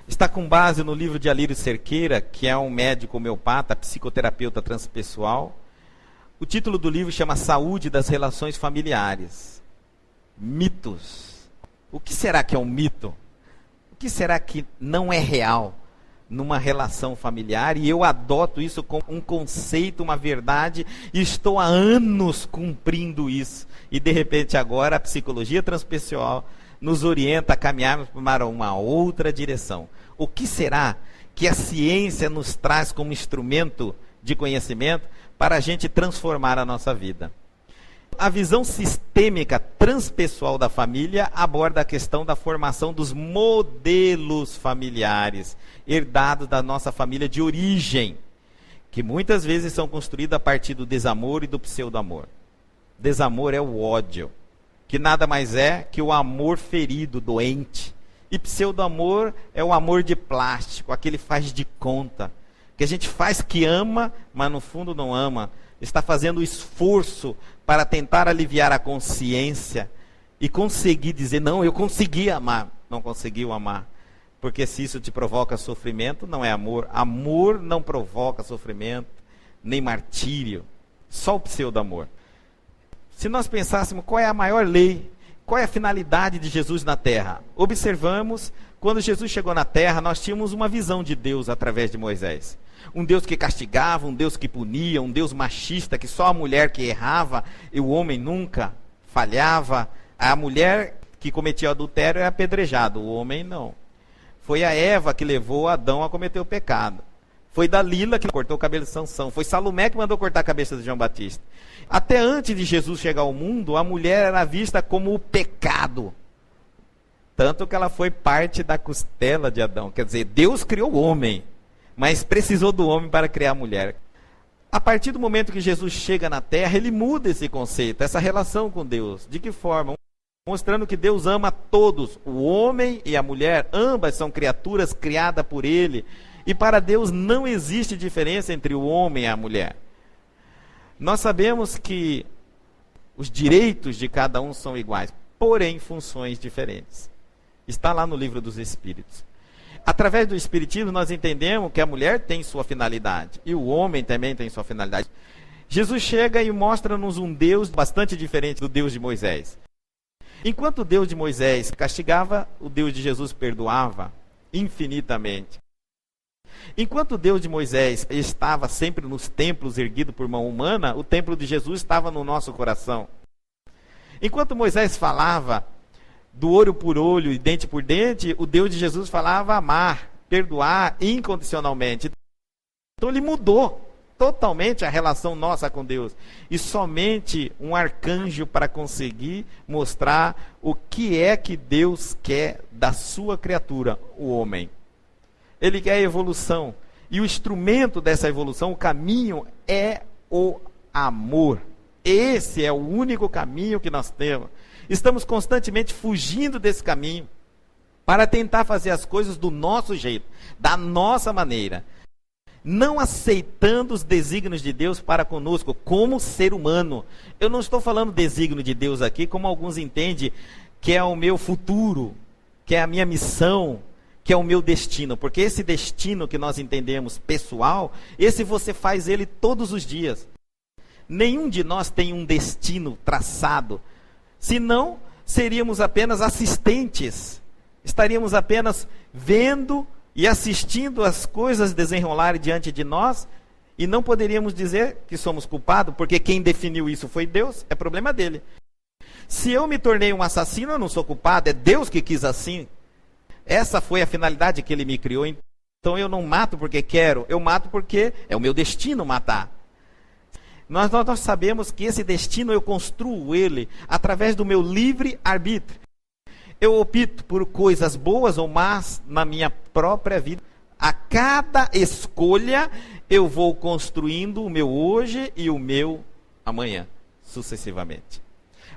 está com base no livro de Alírio Cerqueira, que é um médico homeopata, psicoterapeuta transpessoal. O título do livro chama Saúde das Relações Familiares. Mitos. O que será que é um mito? O que será que não é real numa relação familiar? E eu adoto isso como um conceito, uma verdade, e estou há anos cumprindo isso. E de repente agora a psicologia transpessoal nos orienta a caminharmos para uma outra direção. O que será que a ciência nos traz como instrumento de conhecimento para a gente transformar a nossa vida? A visão sistêmica transpessoal da família aborda a questão da formação dos modelos familiares, herdados da nossa família de origem, que muitas vezes são construídos a partir do desamor e do pseudo-amor. Desamor é o ódio, que nada mais é que o amor ferido, doente. E pseudo-amor é o amor de plástico, aquele faz de conta, que a gente faz que ama, mas no fundo não ama. Está fazendo esforço para tentar aliviar a consciência e conseguir dizer, não, eu consegui amar. Não conseguiu amar. Porque se isso te provoca sofrimento, não é amor. Amor não provoca sofrimento, nem martírio. Só o pseudo-amor. Se nós pensássemos qual é a maior lei, qual é a finalidade de Jesus na Terra? Observamos, quando Jesus chegou na Terra, nós tínhamos uma visão de Deus através de Moisés. Um Deus que castigava, um Deus que punia, um Deus machista, que só a mulher que errava e o homem nunca falhava. A mulher que cometia adultério é apedrejada, o homem não. Foi a Eva que levou Adão a cometer o pecado. Foi Dalila que cortou o cabelo de Sansão. Foi Salomé que mandou cortar a cabeça de João Batista. Até antes de Jesus chegar ao mundo, a mulher era vista como o pecado. Tanto que ela foi parte da costela de Adão. Quer dizer, Deus criou o homem, mas precisou do homem para criar a mulher. A partir do momento que Jesus chega na Terra, ele muda esse conceito, essa relação com Deus. De que forma? Mostrando que Deus ama todos, o homem e a mulher, ambas são criaturas criadas por ele. E para Deus não existe diferença entre o homem e a mulher. Nós sabemos que os direitos de cada um são iguais, porém funções diferentes. Está lá no livro dos Espíritos. Através do Espiritismo nós entendemos que a mulher tem sua finalidade e o homem também tem sua finalidade. Jesus chega e mostra-nos um Deus bastante diferente do Deus de Moisés. Enquanto o Deus de Moisés castigava, o Deus de Jesus perdoava infinitamente. Enquanto o Deus de Moisés estava sempre nos templos erguido por mão humana, o templo de Jesus estava no nosso coração. Enquanto Moisés falava do olho por olho e dente por dente, o Deus de Jesus falava amar, perdoar incondicionalmente. Então ele mudou totalmente a relação nossa com Deus. E somente um arcanjo para conseguir mostrar o que é que Deus quer da sua criatura, o homem. Ele quer a evolução. E o instrumento dessa evolução, o caminho, é o amor. Esse é o único caminho que nós temos. Estamos constantemente fugindo desse caminho para tentar fazer as coisas do nosso jeito, da nossa maneira. Não aceitando os desígnios de Deus para conosco, como ser humano. Eu não estou falando desígnio de Deus aqui, como alguns entendem, que é o meu futuro, que é a minha missão, que é o meu destino. Porque esse destino que nós entendemos pessoal, esse você faz ele todos os dias. Nenhum de nós tem um destino traçado. Senão, seríamos apenas assistentes. Estaríamos apenas vendo e assistindo as coisas desenrolarem diante de nós, e não poderíamos dizer que somos culpados, porque quem definiu isso foi Deus, é problema dele. Se eu me tornei um assassino, eu não sou culpado, é Deus que quis assim. Essa foi a finalidade que ele me criou. Então eu não mato porque quero, eu mato porque é o meu destino matar. Nós sabemos que esse destino eu construo ele através do meu livre arbítrio. Eu opto por coisas boas ou más na minha própria vida. A cada escolha eu vou construindo o meu hoje e o meu amanhã, sucessivamente.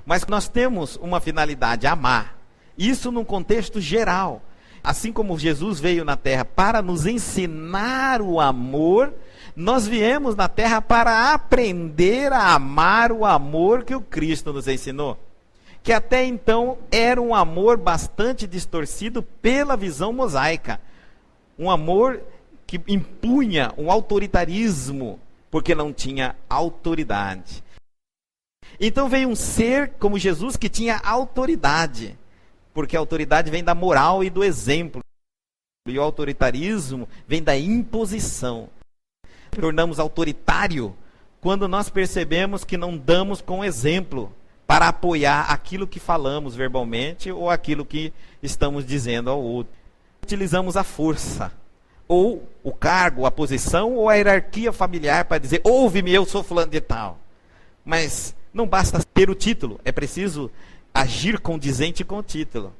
Mas nós temos uma finalidade, amar. Isso num contexto geral. Assim como Jesus veio na Terra para nos ensinar o amor, nós viemos na Terra para aprender a amar o amor que o Cristo nos ensinou. Que até então era um amor bastante distorcido pela visão mosaica. Um amor que impunha um autoritarismo, porque não tinha autoridade. Então veio um ser como Jesus que tinha autoridade, porque a autoridade vem da moral e do exemplo. E o autoritarismo vem da imposição. Tornamos autoritário quando nós percebemos que não damos com exemplo para apoiar aquilo que falamos verbalmente ou aquilo que estamos dizendo ao outro. Utilizamos a força, ou o cargo, a posição, ou a hierarquia familiar para dizer: ouve-me, eu sou fulano de tal. Mas não basta ter o título, é preciso agir condizente com o título.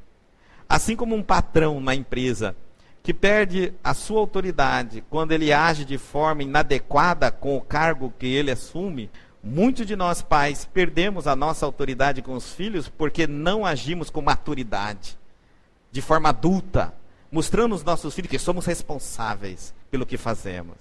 Assim como um patrão na empresa que perde a sua autoridade quando ele age de forma inadequada com o cargo que ele assume, muitos de nós pais perdemos a nossa autoridade com os filhos porque não agimos com maturidade, de forma adulta, mostrando aos nossos filhos que somos responsáveis pelo que fazemos.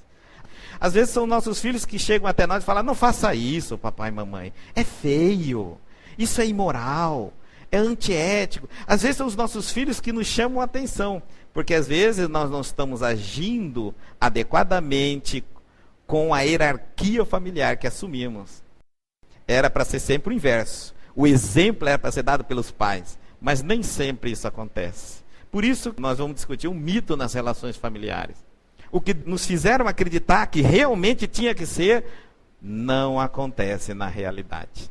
Às vezes são nossos filhos que chegam até nós e falam: não faça isso, papai e mamãe, é feio, isso é imoral, é antiético. Às vezes são os nossos filhos que nos chamam a atenção, porque às vezes nós não estamos agindo adequadamente com a hierarquia familiar que assumimos. Era para ser sempre o inverso. O exemplo era para ser dado pelos pais, mas nem sempre isso acontece. Por isso nós vamos discutir um mito nas relações familiares. O que nos fizeram acreditar que realmente tinha que ser, não acontece na realidade.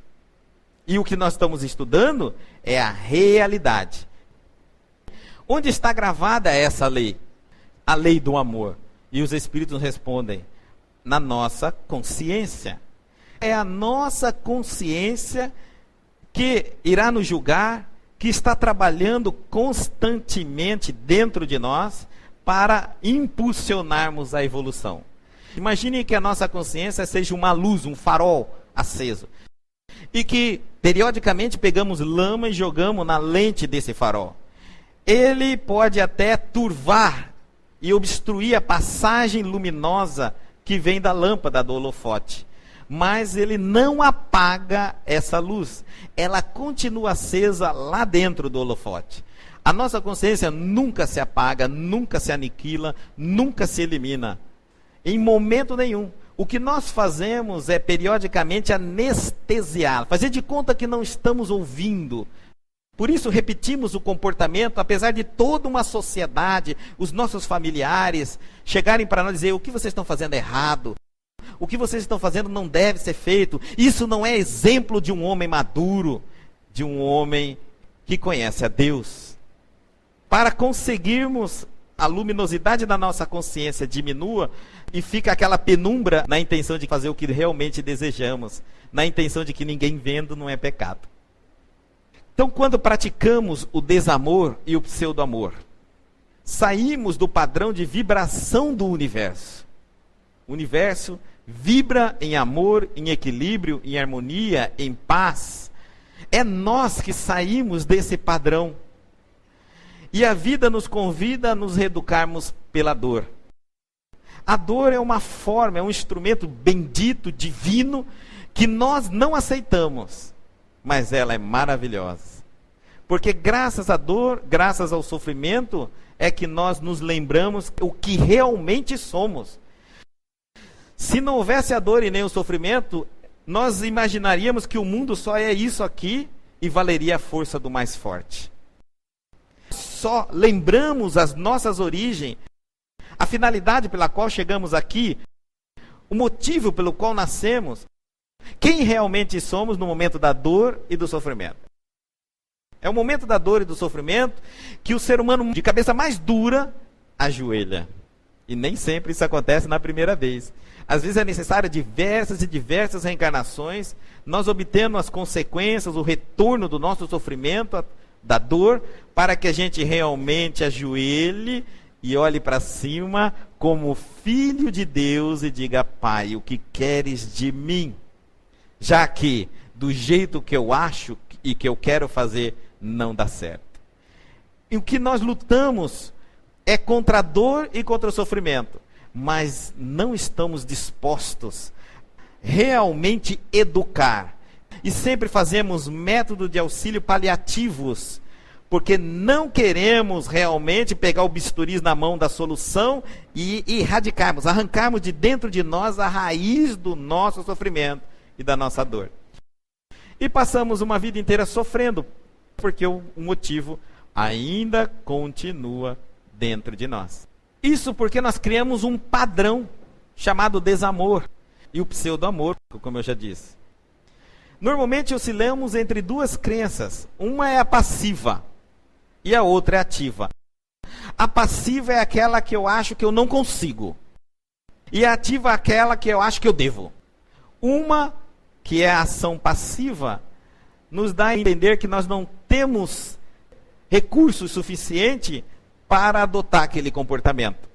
E o que nós estamos estudando é a realidade. Onde está gravada essa lei? A lei do amor. E os Espíritos nos respondem: na nossa consciência. É a nossa consciência que irá nos julgar, que está trabalhando constantemente dentro de nós para impulsionarmos a evolução. Imagine que a nossa consciência seja uma luz, um farol aceso. E que periodicamente pegamos lama e jogamos na lente desse farol. Ele pode até turvar e obstruir a passagem luminosa que vem da lâmpada do holofote. Mas ele não apaga essa luz. Ela continua acesa lá dentro do holofote. A nossa consciência nunca se apaga, nunca se aniquila, nunca se elimina. Em momento nenhum. O que nós fazemos é periodicamente anestesiar, fazer de conta que não estamos ouvindo. Por isso repetimos o comportamento, apesar de toda uma sociedade, os nossos familiares, chegarem para nós e dizer: o que vocês estão fazendo é errado, o que vocês estão fazendo não deve ser feito, isso não é exemplo de um homem maduro, de um homem que conhece a Deus. Para conseguirmos a luminosidade da nossa consciência diminua e fica aquela penumbra na intenção de fazer o que realmente desejamos, na intenção de que ninguém vendo não é pecado. Então, quando praticamos o desamor e o pseudo-amor, saímos do padrão de vibração do universo. O universo vibra em amor, em equilíbrio, em harmonia, em paz. É nós que saímos desse padrão. E a vida nos convida a nos reeducarmos pela dor. A dor é uma forma, é um instrumento bendito, divino, que nós não aceitamos. Mas ela é maravilhosa. Porque graças à dor, graças ao sofrimento, é que nós nos lembramos o que realmente somos. Se não houvesse a dor e nem o sofrimento, nós imaginaríamos que o mundo só é isso aqui e valeria a força do mais forte. Só lembramos as nossas origens, a finalidade pela qual chegamos aqui, o motivo pelo qual nascemos, quem realmente somos no momento da dor e do sofrimento. É o momento da dor e do sofrimento que o ser humano de cabeça mais dura ajoelha. E nem sempre isso acontece na primeira vez. Às vezes é necessário diversas e diversas reencarnações, nós obtendo as consequências, o retorno do nosso sofrimento, da dor, para que a gente realmente ajoelhe e olhe para cima como filho de Deus e diga: Pai, o que queres de mim? Já que do jeito que eu acho e que eu quero fazer não dá certo. E o que nós lutamos é contra a dor e contra o sofrimento, mas não estamos dispostos realmente educar. E sempre fazemos método de auxílio paliativos porque não queremos realmente pegar o bisturi na mão da solução e erradicarmos, arrancarmos de dentro de nós a raiz do nosso sofrimento e da nossa dor. E passamos uma vida inteira sofrendo, porque o motivo ainda continua dentro de nós. Isso porque nós criamos um padrão chamado desamor e o pseudo-amor, como eu já disse. Normalmente oscilamos entre duas crenças. Uma é a passiva e a outra é a ativa. A passiva é aquela que eu acho que eu não consigo. E a ativa é aquela que eu acho que eu devo. Uma, que é a ação passiva, nos dá a entender que nós não temos recursos suficientes para adotar aquele comportamento.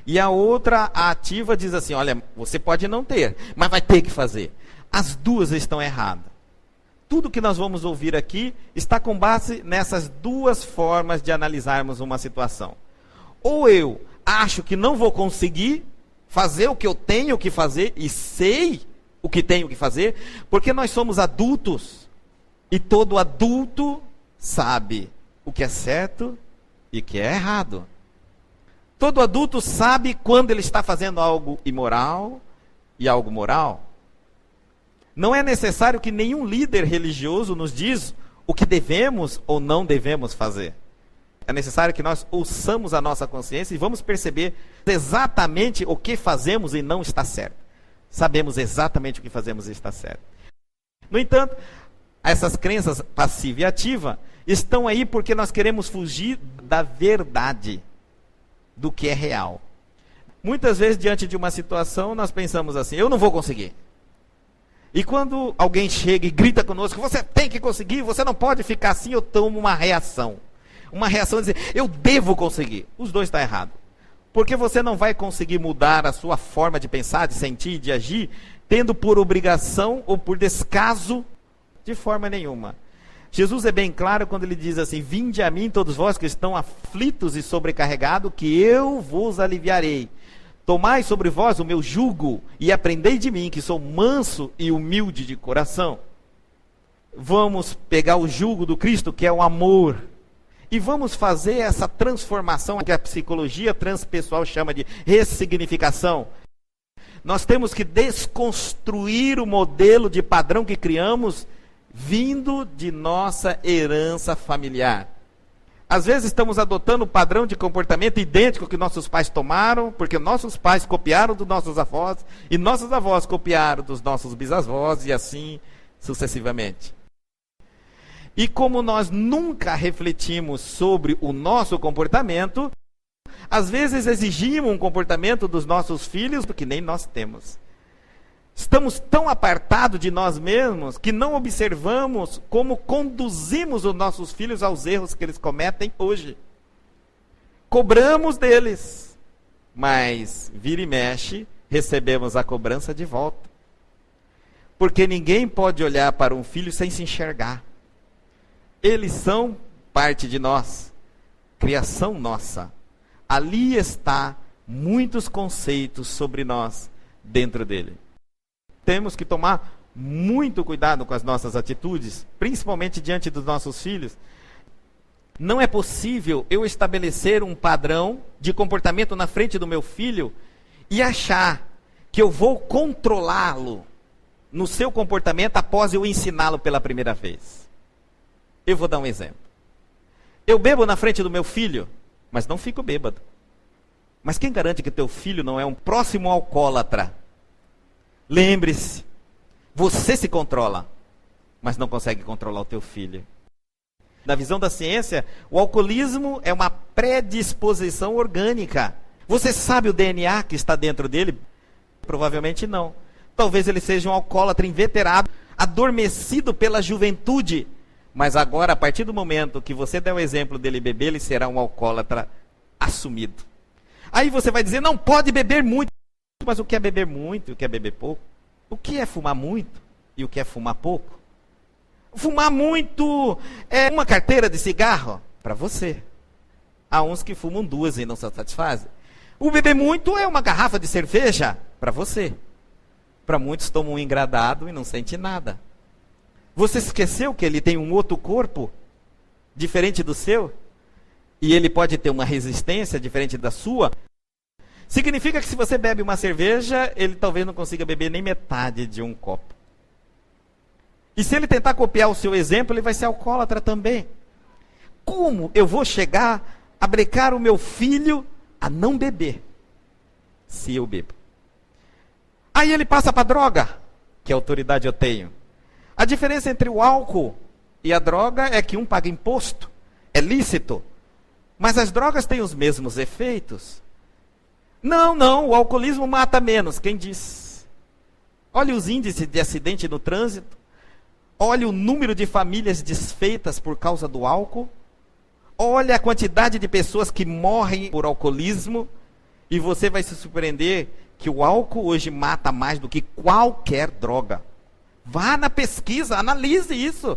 E a outra, a ativa, diz assim, olha, você pode não ter, mas vai ter que fazer. As duas estão erradas. Tudo que nós vamos ouvir aqui está com base nessas duas formas de analisarmos uma situação. Ou eu acho que não vou conseguir fazer o que eu tenho que fazer e sei o que tenho que fazer, porque nós somos adultos e todo adulto sabe o que é certo e o que é errado. Todo adulto sabe quando ele está fazendo algo imoral e algo moral. Não é necessário que nenhum líder religioso nos diz o que devemos ou não devemos fazer. É necessário que nós ouçamos a nossa consciência e vamos perceber exatamente o que fazemos e não está certo. Sabemos exatamente o que fazemos e está certo. No entanto, essas crenças passiva e ativa estão aí porque nós queremos fugir da verdade, do que é real. Muitas vezes, diante de uma situação, nós pensamos assim, eu não vou conseguir. E quando alguém chega e grita conosco, você tem que conseguir, você não pode ficar assim, eu tomo uma reação. Uma reação de dizer, eu devo conseguir. Os dois estão errados. Porque você não vai conseguir mudar a sua forma de pensar, de sentir, de agir, tendo por obrigação ou por descaso, de forma nenhuma. Jesus é bem claro quando ele diz assim, vinde a mim todos vós que estão aflitos e sobrecarregados, que eu vos aliviarei. Tomai sobre vós o meu jugo e aprendei de mim, que sou manso e humilde de coração. Vamos pegar o jugo do Cristo, que é o amor, e vamos fazer essa transformação que a psicologia transpessoal chama de ressignificação. Nós temos que desconstruir o modelo de padrão que criamos vindo de nossa herança familiar. Às vezes estamos adotando um padrão de comportamento idêntico que nossos pais tomaram, porque nossos pais copiaram dos nossos avós, e nossos avós copiaram dos nossos bisavós, e assim sucessivamente. E como nós nunca refletimos sobre o nosso comportamento, às vezes exigimos um comportamento dos nossos filhos que nem nós temos. Estamos tão apartados de nós mesmos que não observamos como conduzimos os nossos filhos aos erros que eles cometem hoje. Cobramos deles, mas vira e mexe, recebemos a cobrança de volta. Porque ninguém pode olhar para um filho sem se enxergar. Eles são parte de nós, criação nossa. Ali está muitos conceitos sobre nós dentro dele. Temos que tomar muito cuidado com as nossas atitudes, principalmente diante dos nossos filhos. Não é possível eu estabelecer um padrão de comportamento na frente do meu filho e achar que eu vou controlá-lo no seu comportamento após eu ensiná-lo pela primeira vez. Eu vou dar um exemplo. Eu bebo na frente do meu filho, mas não fico bêbado. Mas quem garante que teu filho não é um próximo alcoólatra? Lembre-se, você se controla, mas não consegue controlar o teu filho. Na visão da ciência, o alcoolismo é uma predisposição orgânica. Você sabe o DNA que está dentro dele? Provavelmente não. Talvez ele seja um alcoólatra inveterado, adormecido pela juventude. Mas agora, a partir do momento que você der o exemplo dele beber, ele será um alcoólatra assumido. Aí você vai dizer, não pode beber muito. Mas o que é beber muito e o que é beber pouco? O que é fumar muito e o que é fumar pouco? Fumar muito é uma carteira de cigarro para você. Há uns que fumam duas e não se satisfazem. O beber muito é uma garrafa de cerveja para você. Para muitos tomam um engradado e não sente nada. Você esqueceu que ele tem um outro corpo? diferente do seu, e ele pode ter uma resistência diferente da sua, significa que se você bebe uma cerveja, ele talvez não consiga beber nem metade de um copo. E se ele tentar copiar o seu exemplo, ele vai ser alcoólatra também. Como eu vou chegar a brecar o meu filho a não beber, se eu bebo? Aí ele passa para a droga. Que autoridade eu tenho? A diferença entre o álcool e a droga é que um paga imposto, é lícito, mas as drogas têm os mesmos efeitos. Não, o alcoolismo mata menos, quem diz? Olha os índices de acidente no trânsito, olha o número de famílias desfeitas por causa do álcool, olha a quantidade de pessoas que morrem por alcoolismo, e você vai se surpreender que o álcool hoje mata mais do que qualquer droga. Vá na pesquisa, analise isso.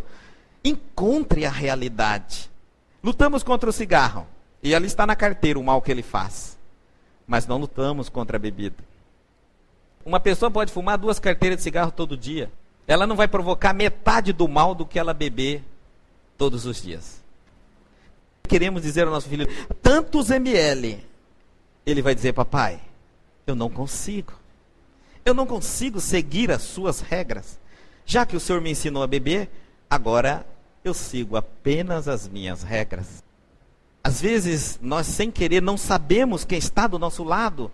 Encontre a realidade. Lutamos contra o cigarro. E ali está na carteira o mal que ele faz. Mas não lutamos contra a bebida. Uma pessoa pode fumar 2 carteiras de cigarro todo dia. Ela não vai provocar metade do mal do que ela beber todos os dias. Queremos dizer ao nosso filho, tantos ml. Ele vai dizer, papai, eu não consigo seguir as suas regras. Já que o Senhor me ensinou a beber, agora eu sigo apenas as minhas regras. Às vezes, nós sem querer não sabemos quem está do nosso lado.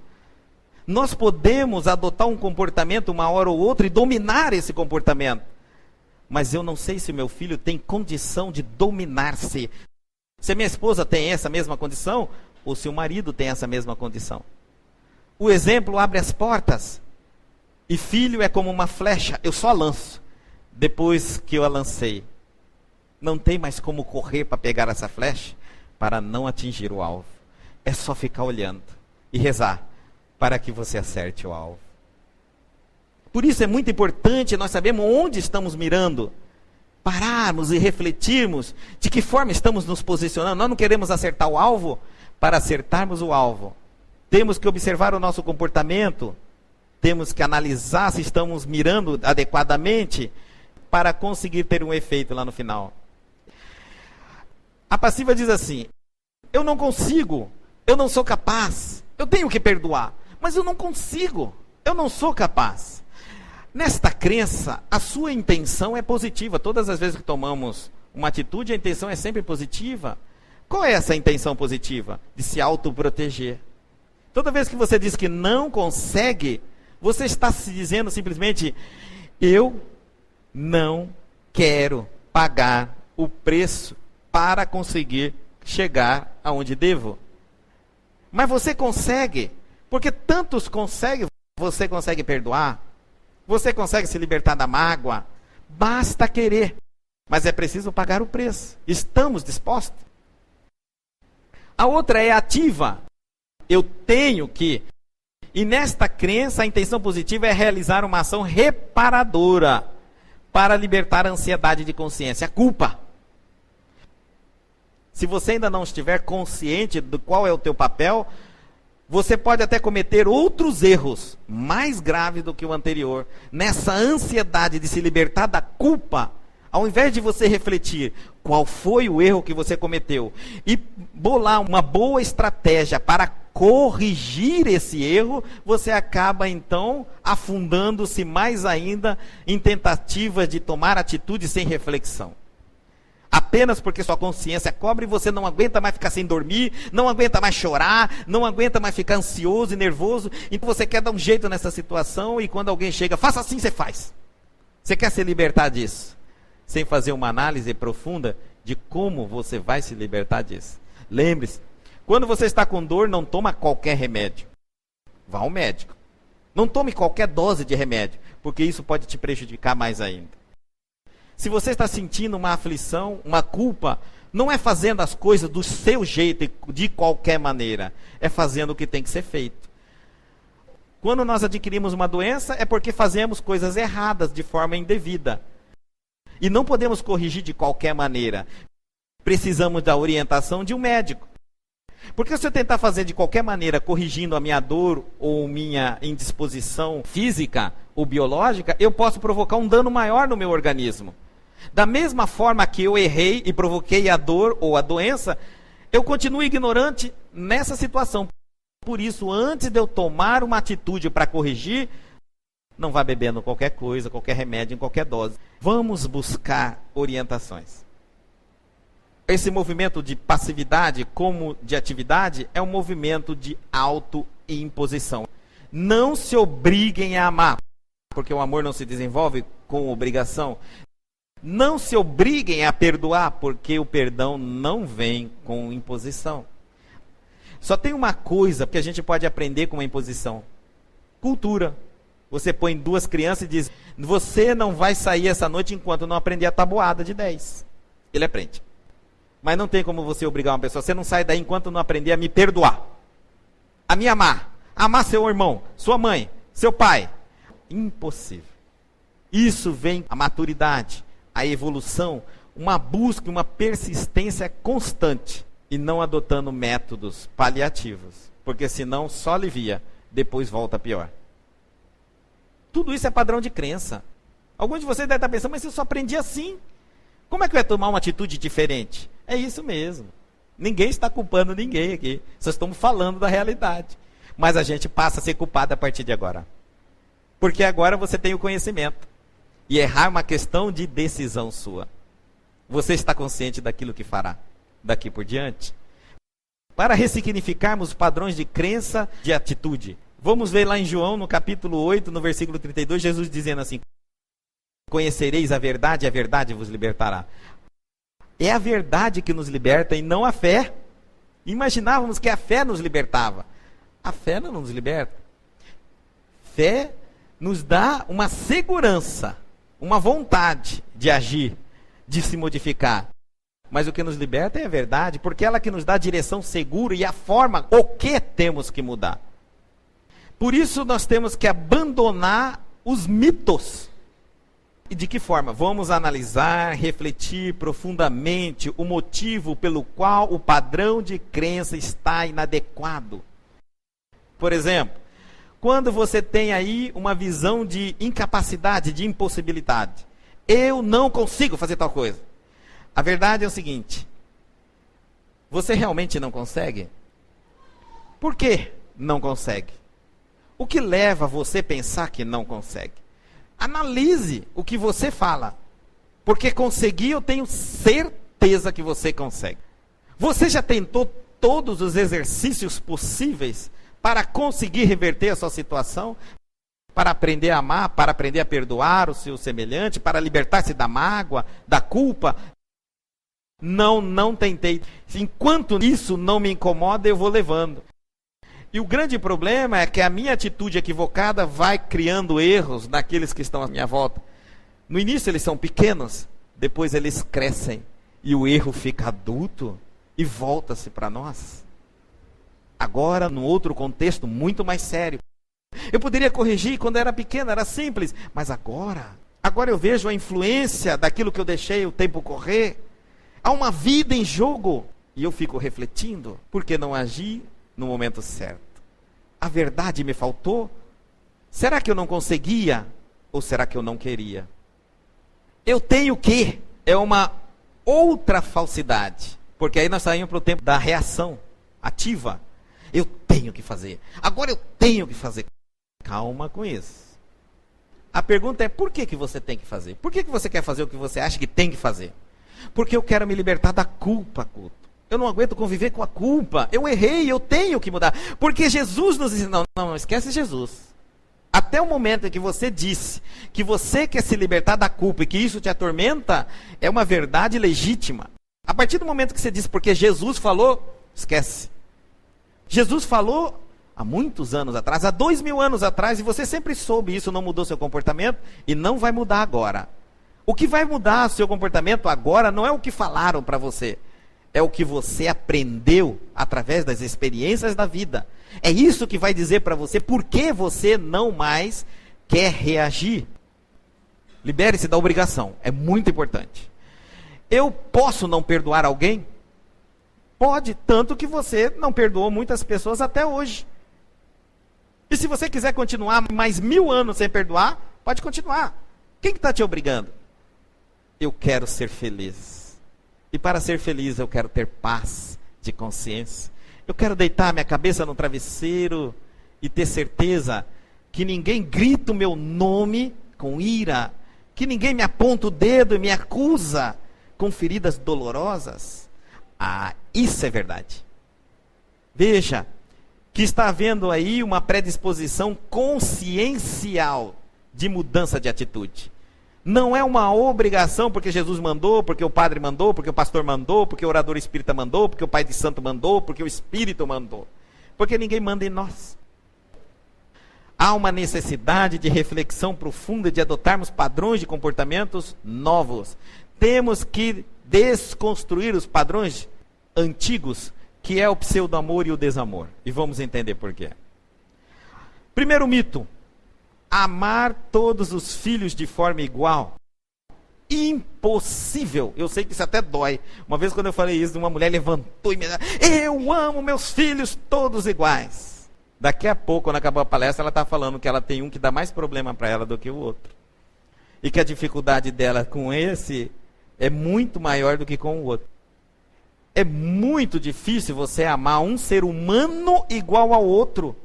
Nós podemos adotar um comportamento uma hora ou outra e dominar esse comportamento. Mas eu não sei se meu filho tem condição de dominar-se. Se a minha esposa tem essa mesma condição, ou se o marido tem essa mesma condição. O exemplo abre as portas. E filho é como uma flecha, eu só lanço. Depois que eu a lancei, não tem mais como correr para pegar essa flecha, para não atingir o alvo. É só ficar olhando e rezar para que você acerte o alvo. Por isso é muito importante nós sabermos onde estamos mirando. Pararmos e refletirmos de que forma estamos nos posicionando. Nós não queremos acertar o alvo. Para acertarmos o alvo, temos que observar o nosso comportamento, temos que analisar se estamos mirando adequadamente para conseguir ter um efeito lá no final. A passiva diz assim, eu não consigo, eu não sou capaz, eu tenho que perdoar, mas eu não consigo, eu não sou capaz. Nesta crença, a sua intenção é positiva. Todas as vezes que tomamos uma atitude, a intenção é sempre positiva. Qual é essa intenção positiva? De se autoproteger. Toda vez que você diz que não consegue, você está se dizendo simplesmente, eu não quero pagar o preço para conseguir chegar aonde devo. Mas você consegue, porque tantos conseguem, você consegue perdoar, você consegue se libertar da mágoa, basta querer, mas é preciso pagar o preço. Estamos dispostos? A outra é ativa. Eu tenho que. E nesta crença, a intenção positiva é realizar uma ação reparadora para libertar a ansiedade de consciência, a culpa. Se você ainda não estiver consciente de qual é o teu papel, você pode até cometer outros erros mais graves do que o anterior. Nessa ansiedade de se libertar da culpa, ao invés de você refletir qual foi o erro que você cometeu e bolar uma boa estratégia para corrigir esse erro, você acaba então afundando-se mais ainda em tentativas de tomar atitude sem reflexão. Apenas porque sua consciência cobra e você não aguenta mais ficar sem dormir, não aguenta mais chorar, não aguenta mais ficar ansioso e nervoso, então você quer dar um jeito nessa situação e quando alguém chega, faça assim, você faz. Você quer se libertar disso, sem fazer uma análise profunda de como você vai se libertar disso. Lembre-se, quando você está com dor, não toma qualquer remédio. Vá ao médico. Não tome qualquer dose de remédio, porque isso pode te prejudicar mais ainda. Se você está sentindo uma aflição, uma culpa, não é fazendo as coisas do seu jeito e de qualquer maneira. É fazendo o que tem que ser feito. Quando nós adquirimos uma doença, é porque fazemos coisas erradas de forma indevida. E não podemos corrigir de qualquer maneira. Precisamos da orientação de um médico. Porque se eu tentar fazer de qualquer maneira, corrigindo a minha dor ou minha indisposição física ou biológica, eu posso provocar um dano maior no meu organismo. Da mesma forma que eu errei e provoquei a dor ou a doença, eu continuo ignorante nessa situação. Por isso, antes de eu tomar uma atitude para corrigir, não vá bebendo qualquer coisa, qualquer remédio, em qualquer dose. Vamos buscar orientações. Esse movimento de passividade como de atividade é um movimento de autoimposição. Não se obriguem a amar, porque o amor não se desenvolve com obrigação. Não se obriguem a perdoar, porque o perdão não vem com imposição. Só tem uma coisa que a gente pode aprender com uma imposição: cultura. Você põe duas crianças e diz: você não vai sair essa noite enquanto não aprender a tabuada de 10. Ele aprende. Mas não tem como você obrigar uma pessoa: você não sai daí enquanto não aprender a me perdoar, a me amar, a amar seu irmão, sua mãe, seu pai. Impossível. Isso vem a maturidade, a evolução, uma busca, uma persistência constante, e não adotando métodos paliativos, porque senão só alivia, depois volta pior. Tudo isso é padrão de crença. Alguns de vocês devem estar pensando: mas eu só aprendi assim. Como é que eu ia tomar uma atitude diferente? É isso mesmo. Ninguém está culpando ninguém aqui. Só estamos falando da realidade. Mas a gente passa a ser culpado a partir de agora. Porque agora você tem o conhecimento. E errar é uma questão de decisão sua. Você está consciente daquilo que fará daqui por diante? Para ressignificarmos padrões de crença, de atitude, vamos ver lá em João, no capítulo 8, no versículo 32, Jesus dizendo assim: conhecereis a verdade vos libertará. É a verdade que nos liberta e não a fé. Imaginávamos que a fé nos libertava. A fé não nos liberta. Fé nos dá uma segurança, uma vontade de agir, de se modificar. Mas o que nos liberta é a verdade, porque é ela que nos dá a direção segura e a forma, o que temos que mudar. Por isso nós temos que abandonar os mitos. E de que forma? Vamos analisar, refletir profundamente o motivo pelo qual o padrão de crença está inadequado. Por exemplo, quando você tem aí uma visão de incapacidade, de impossibilidade. Eu não consigo fazer tal coisa. A verdade é o seguinte: você realmente não consegue? Por que não consegue? O que leva você a pensar que não consegue? Analise o que você fala. Porque conseguir, eu tenho certeza que você consegue. Você já tentou todos os exercícios possíveis para conseguir reverter a sua situação? Para aprender a amar, para aprender a perdoar o seu semelhante, para libertar-se da mágoa, da culpa? Não tentei. Enquanto isso não me incomoda, eu vou levando. E o grande problema é que a minha atitude equivocada vai criando erros naqueles que estão à minha volta. No início eles são pequenos, depois eles crescem. E o erro fica adulto e volta-se para nós. Agora, num outro contexto muito mais sério. Eu poderia corrigir quando era pequeno, era simples. Mas agora eu vejo a influência daquilo que eu deixei o tempo correr. Há uma vida em jogo. E eu fico refletindo, por que não agi no momento certo? A verdade me faltou? Será que eu não conseguia? Ou será que eu não queria? Eu tenho que é uma outra falsidade. Porque aí nós saímos para o tempo da reação ativa. Eu tenho que fazer. Agora eu tenho que fazer. Calma com isso. A pergunta é: por que você tem que fazer? Por que você quer fazer o que você acha que tem que fazer? Porque eu quero me libertar da culpa, culto. Eu não aguento conviver com a culpa. Eu errei, eu tenho que mudar. Porque Jesus nos ensinou. Não esquece Jesus. Até o momento em que você disse que você quer se libertar da culpa e que isso te atormenta, é uma verdade legítima. A partir do momento que você disse porque Jesus falou, esquece. Jesus falou há muitos anos atrás, há 2000 anos atrás, e você sempre soube isso, não mudou seu comportamento e não vai mudar agora. O que vai mudar seu comportamento agora não é o que falaram para você. É o que você aprendeu através das experiências da vida. É isso que vai dizer para você por que você não mais quer reagir. Libere-se da obrigação. É muito importante. Eu posso não perdoar alguém? Pode, tanto que você não perdoou muitas pessoas até hoje. E se você quiser continuar mais 1000 anos sem perdoar, pode continuar. Quem que está te obrigando? eu quero ser feliz. E para ser feliz eu quero ter paz de consciência. Eu quero deitar minha cabeça no travesseiro e ter certeza que ninguém grita o meu nome com ira, que ninguém me aponta o dedo e me acusa com feridas dolorosas. Ah, isso é verdade. Veja que está havendo aí uma predisposição consciencial de mudança de atitude. Não é uma obrigação porque Jesus mandou, porque o padre mandou, porque o pastor mandou, porque o orador espírita mandou, porque o pai de santo mandou, porque o espírito mandou. Porque ninguém manda em nós. Há uma necessidade de reflexão profunda, de adotarmos padrões de comportamentos novos. Temos que desconstruir os padrões antigos, que é o pseudo-amor e o desamor. E vamos entender por quê. Primeiro mito: amar todos os filhos de forma igual. Impossível. Eu sei que isso até dói. Uma vez quando eu falei isso, uma mulher levantou e me disse: eu amo meus filhos todos iguais. Daqui a pouco, quando acabou a palestra, ela está falando que ela tem um que dá mais problema para ela do que o outro. E que a dificuldade dela com esse é muito maior do que com o outro. É muito difícil você amar um ser humano igual ao outro.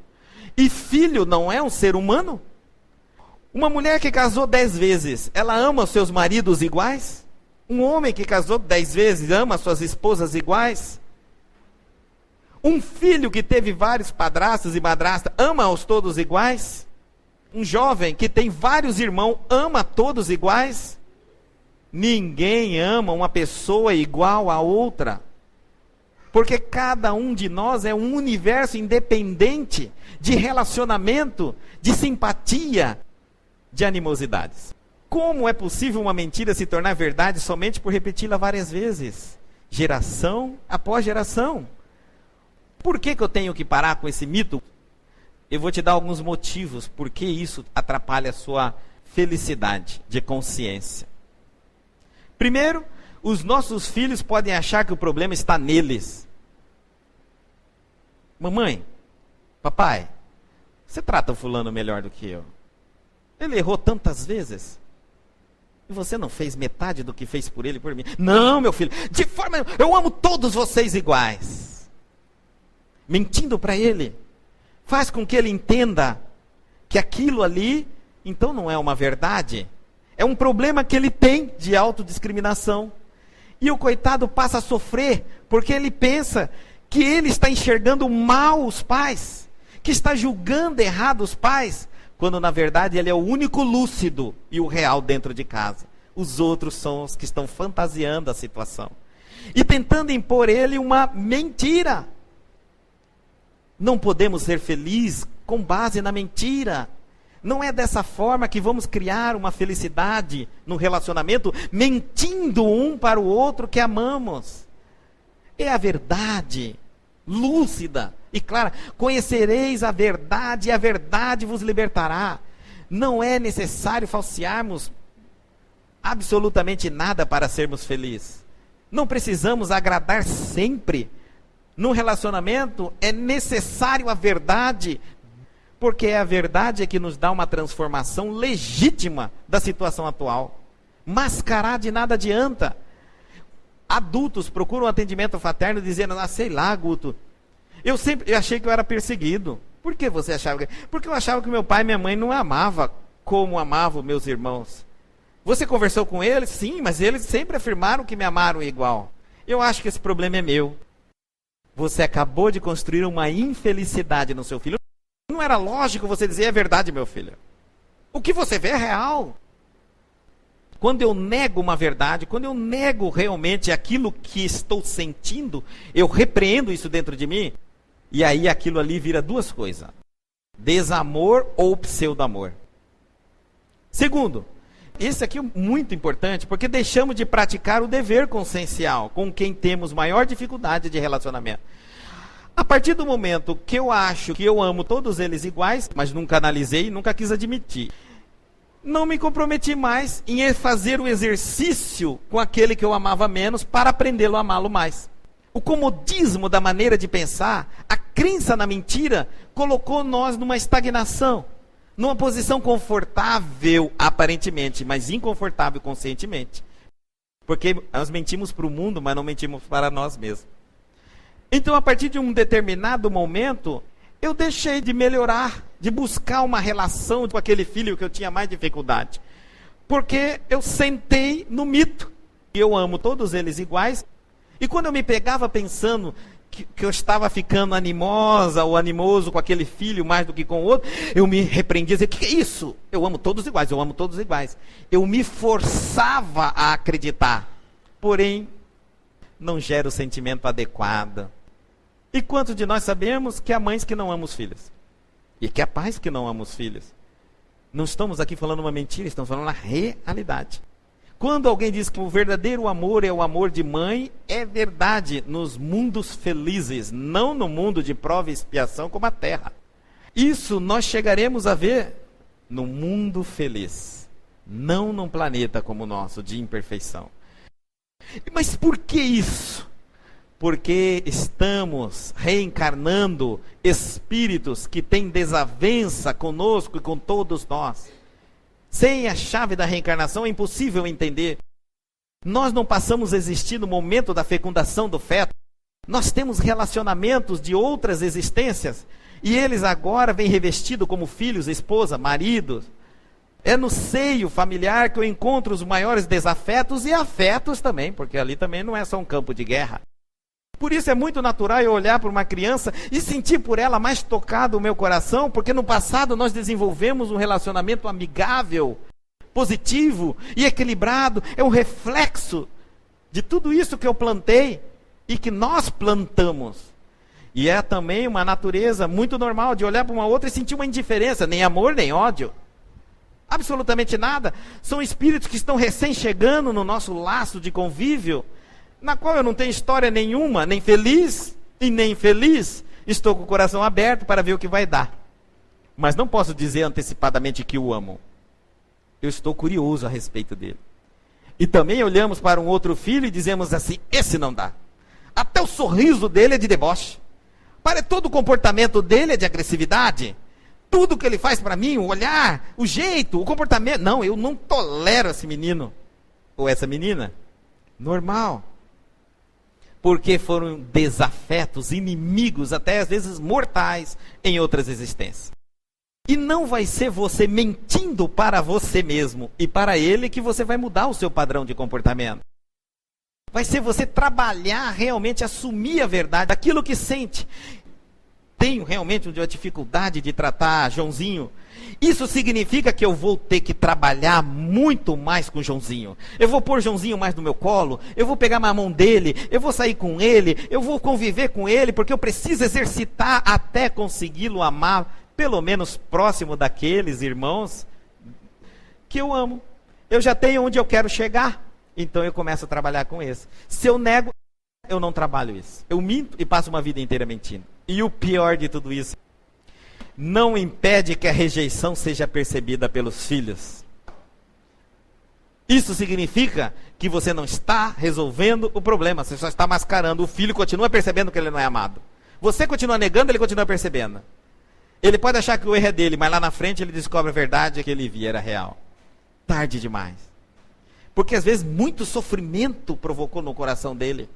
E filho não é um ser humano? Uma mulher que casou 10 vezes, ela ama os seus maridos iguais? Um homem que casou 10 vezes, ama suas esposas iguais? Um filho que teve vários padrastos e madrastas, ama-os todos iguais? Um jovem que tem vários irmãos, ama todos iguais? Ninguém ama uma pessoa igual a outra. Porque cada um de nós é um universo independente de relacionamento, de simpatia, de animosidades. Como é possível uma mentira se tornar verdade somente por repeti-la várias vezes? Geração após geração. Por que eu tenho que parar com esse mito? Eu vou te dar alguns motivos por que isso atrapalha a sua felicidade de consciência. Primeiro, os nossos filhos podem achar que o problema está neles. Mamãe, papai, você trata o fulano melhor do que eu. Ele errou tantas vezes. E você não fez metade do que fez por ele e por mim. Não, meu filho, de forma nenhuma, eu amo todos vocês iguais. Mentindo para ele, faz com que ele entenda que aquilo ali, então não é uma verdade. É um problema que ele tem de autodiscriminação. E o coitado passa a sofrer, porque ele pensa que ele está enxergando mal os pais, que está julgando errado os pais, quando na verdade ele é o único lúcido e o real dentro de casa. Os outros são os que estão fantasiando a situação e tentando impor ele uma mentira. Não podemos ser felizes com base na mentira. Não é dessa forma que vamos criar uma felicidade no relacionamento, mentindo um para o outro que amamos. É a verdade lúcida e clara. Conhecereis a verdade e a verdade vos libertará. Não é necessário falsearmos absolutamente nada para sermos felizes. Não precisamos agradar sempre. No relacionamento é necessário a verdade, porque a verdade que nos dá uma transformação legítima da situação atual. Mascarar de nada adianta. Adultos procuram atendimento fraterno dizendo: sei lá, Guto, eu achei que eu era perseguido. Por que você achava? Porque eu achava que meu pai e minha mãe não amavam como amavam meus irmãos. Você conversou com eles? Sim, mas eles sempre afirmaram que me amaram igual. Eu acho que esse problema é meu. Você acabou de construir uma infelicidade no seu filho. Não era lógico você dizer: é verdade, meu filho. O que você vê é real. Quando eu nego uma verdade, quando eu nego realmente aquilo que estou sentindo, eu repreendo isso dentro de mim, e aí aquilo ali vira duas coisas: desamor ou pseudo-amor. Segundo, esse aqui é muito importante, porque deixamos de praticar o dever consciencial com quem temos maior dificuldade de relacionamento. A partir do momento que eu acho que eu amo todos eles iguais, mas nunca analisei, nunca quis admitir, não me comprometi mais em fazer o exercício com aquele que eu amava menos para aprendê-lo a amá-lo mais. O comodismo da maneira de pensar, a crença na mentira, colocou nós numa estagnação, numa posição confortável aparentemente, mas inconfortável conscientemente. Porque nós mentimos para o mundo, mas não mentimos para nós mesmos. Então, a partir de um determinado momento, eu deixei de melhorar, de buscar uma relação com aquele filho que eu tinha mais dificuldade. Porque eu sentei no mito. Eu amo todos eles iguais. E quando eu me pegava pensando que eu estava ficando animosa ou animoso com aquele filho mais do que com o outro, eu me repreendia, dizia, o que é isso? Eu amo todos iguais, eu amo todos iguais. Eu me forçava a acreditar, porém, não gera o sentimento adequado. E quantos de nós sabemos que há mães que não amam os filhos? E que há pais que não amam os filhos? Não estamos aqui falando uma mentira, estamos falando a realidade. Quando alguém diz que o verdadeiro amor é o amor de mãe, é verdade nos mundos felizes, não no mundo de prova e expiação como a terra. Isso nós chegaremos a ver no mundo feliz, não num planeta como o nosso, de imperfeição. Mas por que isso? Porque estamos reencarnando espíritos que têm desavença conosco e com todos nós. Sem a chave da reencarnação é impossível entender. Nós não passamos a existir no momento da fecundação do feto. Nós temos relacionamentos de outras existências. E eles agora vêm revestidos como filhos, esposa, maridos. É no seio familiar que eu encontro os maiores desafetos e afetos também, porque ali também não é só um campo de guerra. Por isso é muito natural eu olhar para uma criança e sentir por ela mais tocado o meu coração, porque no passado nós desenvolvemos um relacionamento amigável, positivo e equilibrado. É um reflexo de tudo isso que eu plantei e que nós plantamos. E é também uma natureza muito normal de olhar para uma outra e sentir uma indiferença, nem amor, nem ódio. Absolutamente nada. São espíritos que estão recém-chegando no nosso laço de convívio, na qual eu não tenho história nenhuma, nem feliz e nem infeliz. Estou com o coração aberto para ver o que vai dar. Mas não posso dizer antecipadamente que o amo. Eu estou curioso a respeito dele. E também olhamos para um outro filho e dizemos assim, esse não dá. Até o sorriso dele é de deboche. Para todo o comportamento dele é de agressividade. Tudo que ele faz para mim, o olhar, o jeito, o comportamento. Não, eu não tolero esse menino. Ou essa menina. Normal. Porque foram desafetos, inimigos, até às vezes mortais, em outras existências. E não vai ser você mentindo para você mesmo e para ele que você vai mudar o seu padrão de comportamento. Vai ser você trabalhar realmente, assumir a verdade, aquilo que sente. Tenho realmente uma dificuldade de tratar Joãozinho. Isso significa que eu vou ter que trabalhar muito mais com Joãozinho. Eu vou pôr Joãozinho mais no meu colo, eu vou pegar na mão dele, eu vou sair com ele, eu vou conviver com ele, porque eu preciso exercitar até consegui-lo amar, pelo menos próximo daqueles irmãos que eu amo. Eu já tenho onde eu quero chegar, então eu começo a trabalhar com esse. Se eu nego, eu não trabalho isso. Eu minto e passo uma vida inteira mentindo. E o pior de tudo isso, não impede que a rejeição seja percebida pelos filhos. Isso significa que você não está resolvendo o problema, você só está mascarando. O filho continua percebendo que ele não é amado. Você continua negando, ele continua percebendo. Ele pode achar que o erro é dele, mas lá na frente ele descobre a verdade que ele via era real. Tarde demais. Porque às vezes muito sofrimento provocou no coração dele.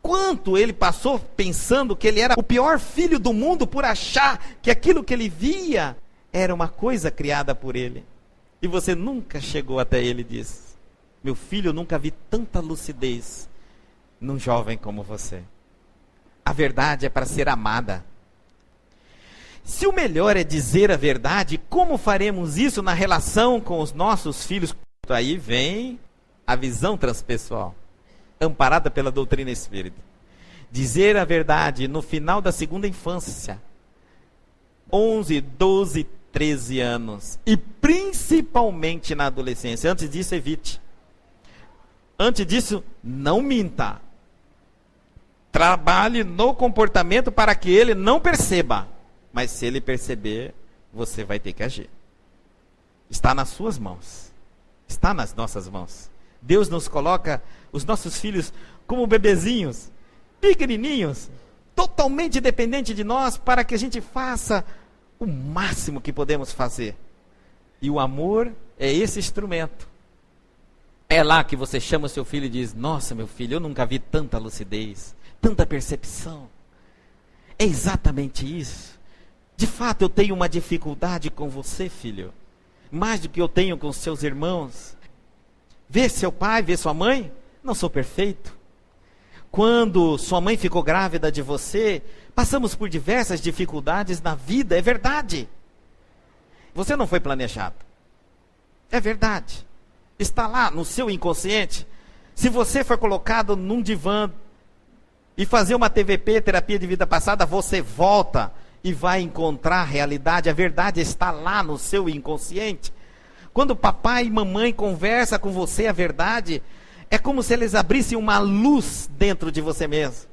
Quanto ele passou pensando que ele era o pior filho do mundo por achar que aquilo que ele via era uma coisa criada por ele. E você nunca chegou até ele e disse, meu filho, eu nunca vi tanta lucidez num jovem como você. A verdade é para ser amada. Se o melhor é dizer a verdade, como faremos isso na relação com os nossos filhos? Aí vem a visão transpessoal, amparada pela doutrina espírita. Dizer a verdade no final da segunda infância, 11, 12, 13 anos, e principalmente na adolescência. Antes disso, evite. Antes disso, não minta. Trabalhe no comportamento para que ele não perceba. Mas se ele perceber, você vai ter que agir. Está nas suas mãos. Está nas nossas mãos. Deus nos coloca os nossos filhos como bebezinhos, pequenininhos, totalmente dependentes de nós, para que a gente faça o máximo que podemos fazer. E o amor é esse instrumento É lá que você chama o seu filho e diz: nossa, meu filho, eu nunca vi tanta lucidez, tanta percepção. É exatamente isso. De fato, eu tenho uma dificuldade com você, filho, mais do que eu tenho com seus irmãos. Vê seu pai, vê sua mãe, não sou perfeito. Quando sua mãe ficou grávida de você, passamos por diversas dificuldades na vida, é verdade. Você não foi planejado. É verdade. Está lá no seu inconsciente. Se você for colocado num divã e fazer uma TVP, terapia de vida passada, você volta e vai encontrar a realidade. A verdade está lá no seu inconsciente. Quando papai e mamãe conversam com você a verdade, é como se eles abrissem uma luz dentro de você mesmo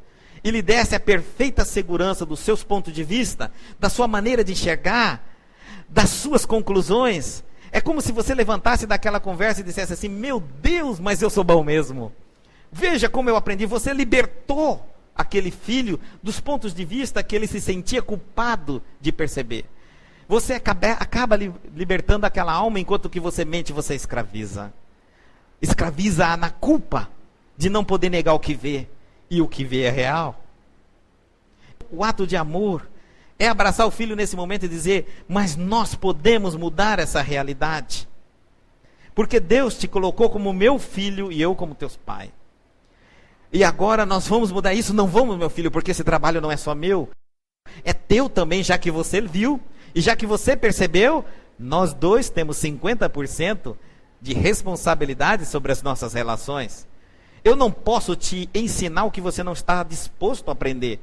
e lhe desse a perfeita segurança dos seus pontos de vista, da sua maneira de enxergar, das suas conclusões. É como se você levantasse daquela conversa e dissesse assim: meu Deus, mas eu sou bom mesmo. Veja como eu aprendi. Você libertou aquele filho dos pontos de vista que ele se sentia culpado de perceber. Você acaba libertando aquela alma, enquanto que você mente, você escraviza. Escraviza-a na culpa de não poder negar o que vê, e o que vê é real. O ato de amor é abraçar o filho nesse momento e dizer: mas nós podemos mudar essa realidade, porque Deus te colocou como meu filho e eu como teus pais. E agora nós vamos mudar isso. Não vamos, meu filho, porque esse trabalho não é só meu, é teu também, já que você viu e já que você percebeu. Nós dois temos 50% de responsabilidade sobre as nossas relações. Eu não posso te ensinar o que você não está disposto a aprender.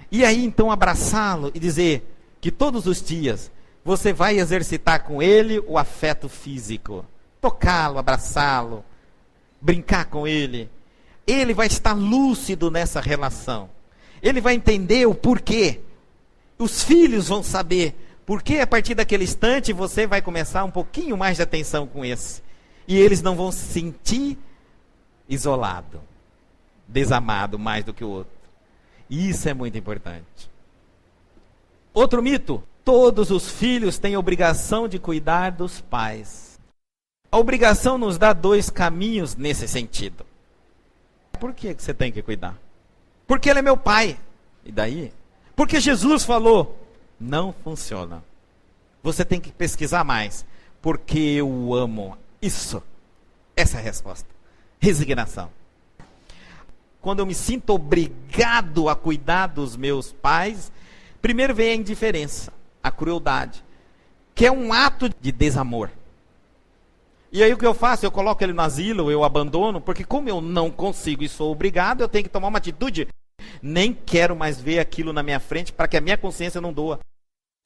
E aí então abraçá-lo e dizer que todos os dias você vai exercitar com ele o afeto físico. Tocá-lo, abraçá-lo, brincar com ele. Ele vai estar lúcido nessa relação. Ele vai entender o porquê. Os filhos vão saber porque a partir daquele instante você vai começar um pouquinho mais de atenção com esse. E eles não vão se sentir isolado, desamado mais do que o outro. Isso é muito importante. Outro mito: todos os filhos têm obrigação de cuidar dos pais. A obrigação nos dá dois caminhos nesse sentido. Por que você tem que cuidar? Porque ele é meu pai. E daí? Porque Jesus falou. Não funciona. Você tem que pesquisar mais. Porque eu o amo. Isso. Essa é a resposta. Resignação. Quando eu me sinto obrigado a cuidar dos meus pais, primeiro vem a indiferença, a crueldade, que é um ato de desamor. E aí o que eu faço? Eu coloco ele no asilo, eu abandono, porque como eu não consigo e sou obrigado, eu tenho que tomar uma atitude. Nem quero mais ver aquilo na minha frente para que a minha consciência não doa.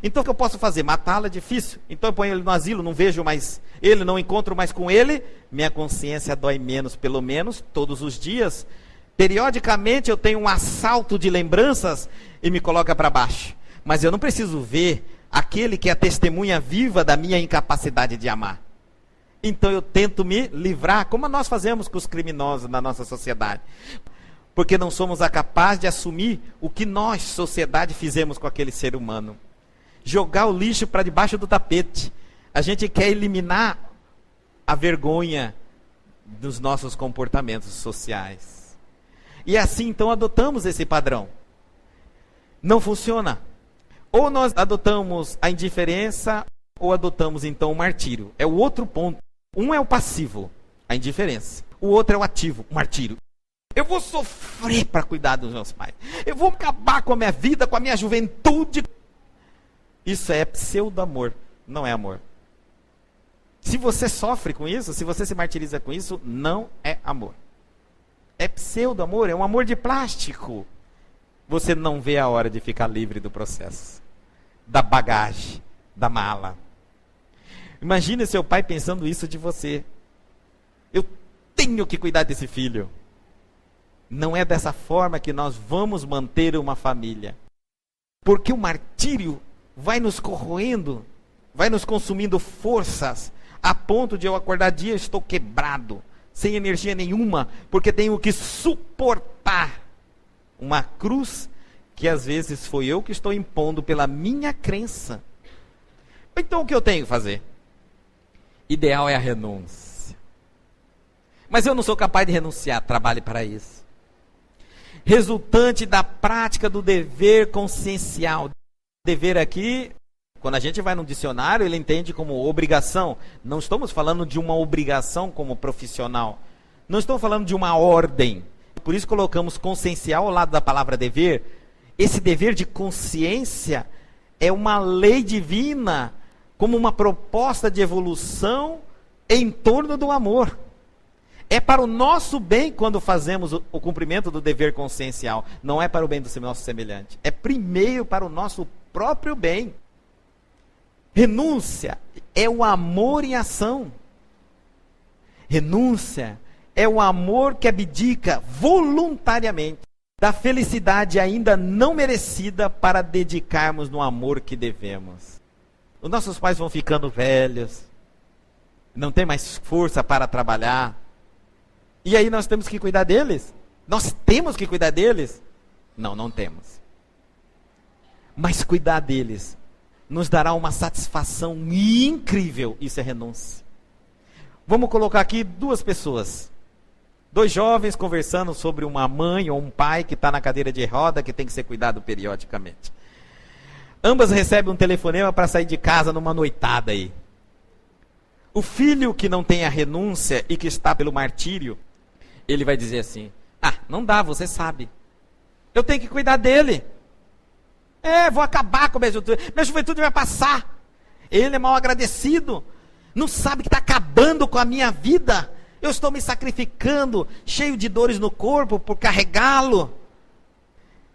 Então o que eu posso fazer? Matá-lo é difícil. Então eu ponho ele no asilo, não vejo mais ele, não encontro mais com ele. Minha consciência dói menos, pelo menos, todos os dias. Periodicamente eu tenho um assalto de lembranças e me coloca para baixo. Mas eu não preciso ver aquele que é a testemunha viva da minha incapacidade de amar. Então eu tento me livrar, como nós fazemos com os criminosos na nossa sociedade. Porque não somos capazes de assumir o que nós, sociedade, fizemos com aquele ser humano. Jogar o lixo para debaixo do tapete. A gente quer eliminar a vergonha dos nossos comportamentos sociais. E assim então adotamos esse padrão. Não funciona. Ou nós adotamos a indiferença, ou adotamos então o martírio. É o outro ponto. Um é o passivo, a indiferença. O outro é o ativo, o martírio. Eu vou sofrer para cuidar dos meus pais. Eu vou acabar com a minha vida, com a minha juventude. Isso é pseudo-amor, não é amor. Se você sofre com isso, se você se martiriza com isso, não é amor. É pseudo-amor, é um amor de plástico. Você não vê a hora de ficar livre do processo, da bagagem, da mala. Imagine seu pai pensando isso de você. Eu tenho que cuidar desse filho. Não é dessa forma que nós vamos manter uma família. Porque o martírio vai nos corroendo, vai nos consumindo forças, a ponto de eu acordar dia, estou quebrado, sem energia nenhuma, porque tenho que suportar uma cruz que às vezes foi eu que estou impondo pela minha crença. Então o que eu tenho que fazer? Ideal é a renúncia. Mas eu não sou capaz de renunciar, trabalhe para isso. Resultante da prática do dever consciencial. Dever aqui, quando a gente vai no dicionário, ele entende como obrigação. Não estamos falando de uma obrigação como profissional. Não estamos falando de uma ordem. Por isso colocamos consciencial ao lado da palavra dever. Esse dever de consciência é uma lei divina, como uma proposta de evolução em torno do amor. É para o nosso bem quando fazemos o cumprimento do dever consciencial. Não é para o bem do nosso semelhante. É primeiro para o nosso próprio bem. Renúncia é o amor em ação. Renúncia é o amor que abdica voluntariamente da felicidade ainda não merecida para dedicarmos no amor que devemos. Os nossos pais vão ficando velhos, não tem mais força para trabalhar. E aí nós temos que cuidar deles? Nós temos que cuidar deles? Não, não temos. Mas cuidar deles nos dará uma satisfação incrível. Isso é renúncia. Vamos colocar aqui duas pessoas. Dois jovens conversando sobre uma mãe ou um pai que está na cadeira de roda, que tem que ser cuidado periodicamente. Ambas recebem um telefonema para sair de casa numa noitada aí. O filho que não tem a renúncia e que está pelo martírio, ele vai dizer assim: não dá, você sabe. Eu tenho que cuidar dele. Vou acabar com a minha juventude. Minha juventude vai passar. Ele é mal agradecido. Não sabe que está acabando com a minha vida. Eu estou me sacrificando, cheio de dores no corpo por carregá-lo.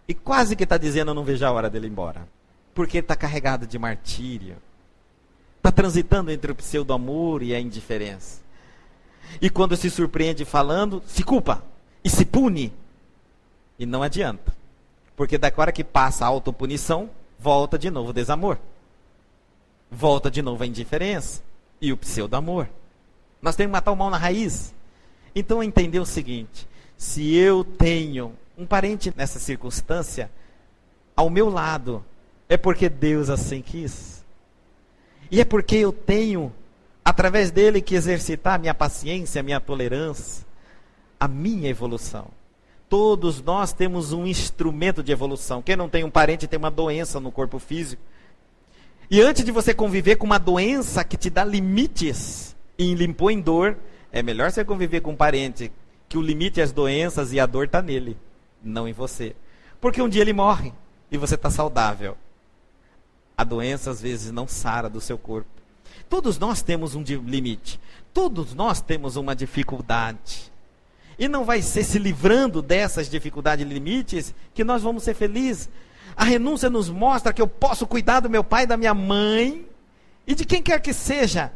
E quase que está dizendo: eu não vejo a hora dele ir embora. Porque ele está carregado de martírio. Está transitando entre o pseudo-amor e a indiferença. E quando se surpreende falando, se culpa e se pune. E não adianta. Porque da hora que passa a autopunição, volta de novo o desamor. Volta de novo a indiferença e o pseudo-amor. Nós temos que matar o mal na raiz. Então entender o seguinte: se eu tenho um parente nessa circunstância ao meu lado, é porque Deus assim quis. E é porque eu tenho, através dele, que exercitar a minha paciência, a minha tolerância, a minha evolução. Todos nós temos um instrumento de evolução. Quem não tem um parente tem uma doença no corpo físico. E antes de você conviver com uma doença que te dá limites e lhe impõe dor, é melhor você conviver com um parente que o limite é as doenças e a dor está nele, não em você. Porque um dia ele morre e você está saudável. A doença às vezes não sara do seu corpo. Todos nós temos um limite. Todos nós temos uma dificuldade. E não vai ser se livrando dessas dificuldades e limites que nós vamos ser felizes. A renúncia nos mostra que eu posso cuidar do meu pai, da minha mãe e de quem quer que seja,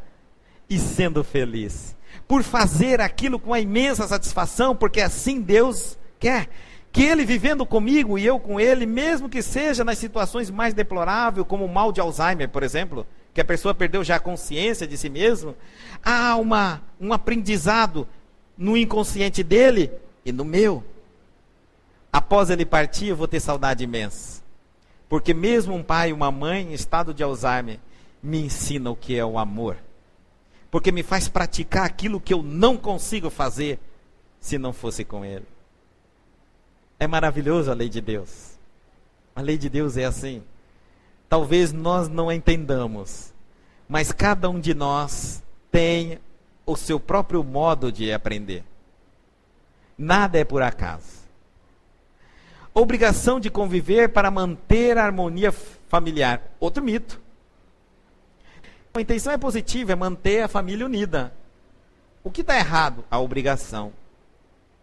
e sendo feliz. Por fazer aquilo com a imensa satisfação, porque assim Deus quer. Que ele vivendo comigo e eu com ele, mesmo que seja nas situações mais deploráveis, como o mal de Alzheimer, por exemplo, que a pessoa perdeu já a consciência de si mesmo, há um aprendizado no inconsciente dele e no meu. Após ele partir, eu vou ter saudade imensa. Porque mesmo um pai e uma mãe em estado de Alzheimer me ensinam o que é o amor. Porque me faz praticar aquilo que eu não consigo fazer se não fosse com ele. É maravilhoso a lei de Deus. A lei de Deus é assim. Talvez nós não a entendamos, mas cada um de nós tem o seu próprio modo de aprender. Nada é por acaso. Obrigação de conviver para manter a harmonia familiar. Outro mito. A intenção é positiva, é manter a família unida. O que está errado? A obrigação.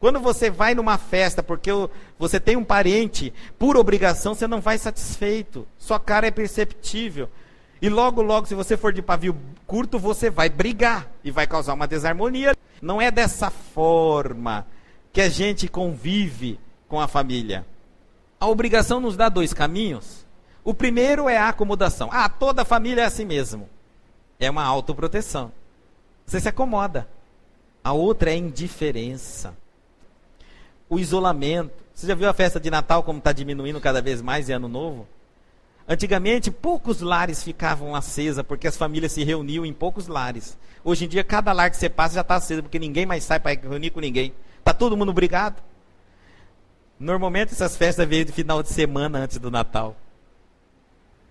Quando você vai numa festa porque você tem um parente, por obrigação você não vai satisfeito. Sua cara é perceptível. E logo, logo, se você for de pavio curto, você vai brigar e vai causar uma desarmonia. Não é dessa forma que a gente convive com a família. A obrigação nos dá dois caminhos. O primeiro é a acomodação. Toda família é assim mesmo. É uma autoproteção. Você se acomoda. A outra é a indiferença. O isolamento. Você já viu a festa de Natal como está diminuindo cada vez mais em Ano Novo? Antigamente, poucos lares ficavam acesa, porque as famílias se reuniam em poucos lares. Hoje em dia, cada lar que você passa já está acesa, porque ninguém mais sai para reunir com ninguém. Está todo mundo brigado. Normalmente, essas festas veio de final de semana antes do Natal.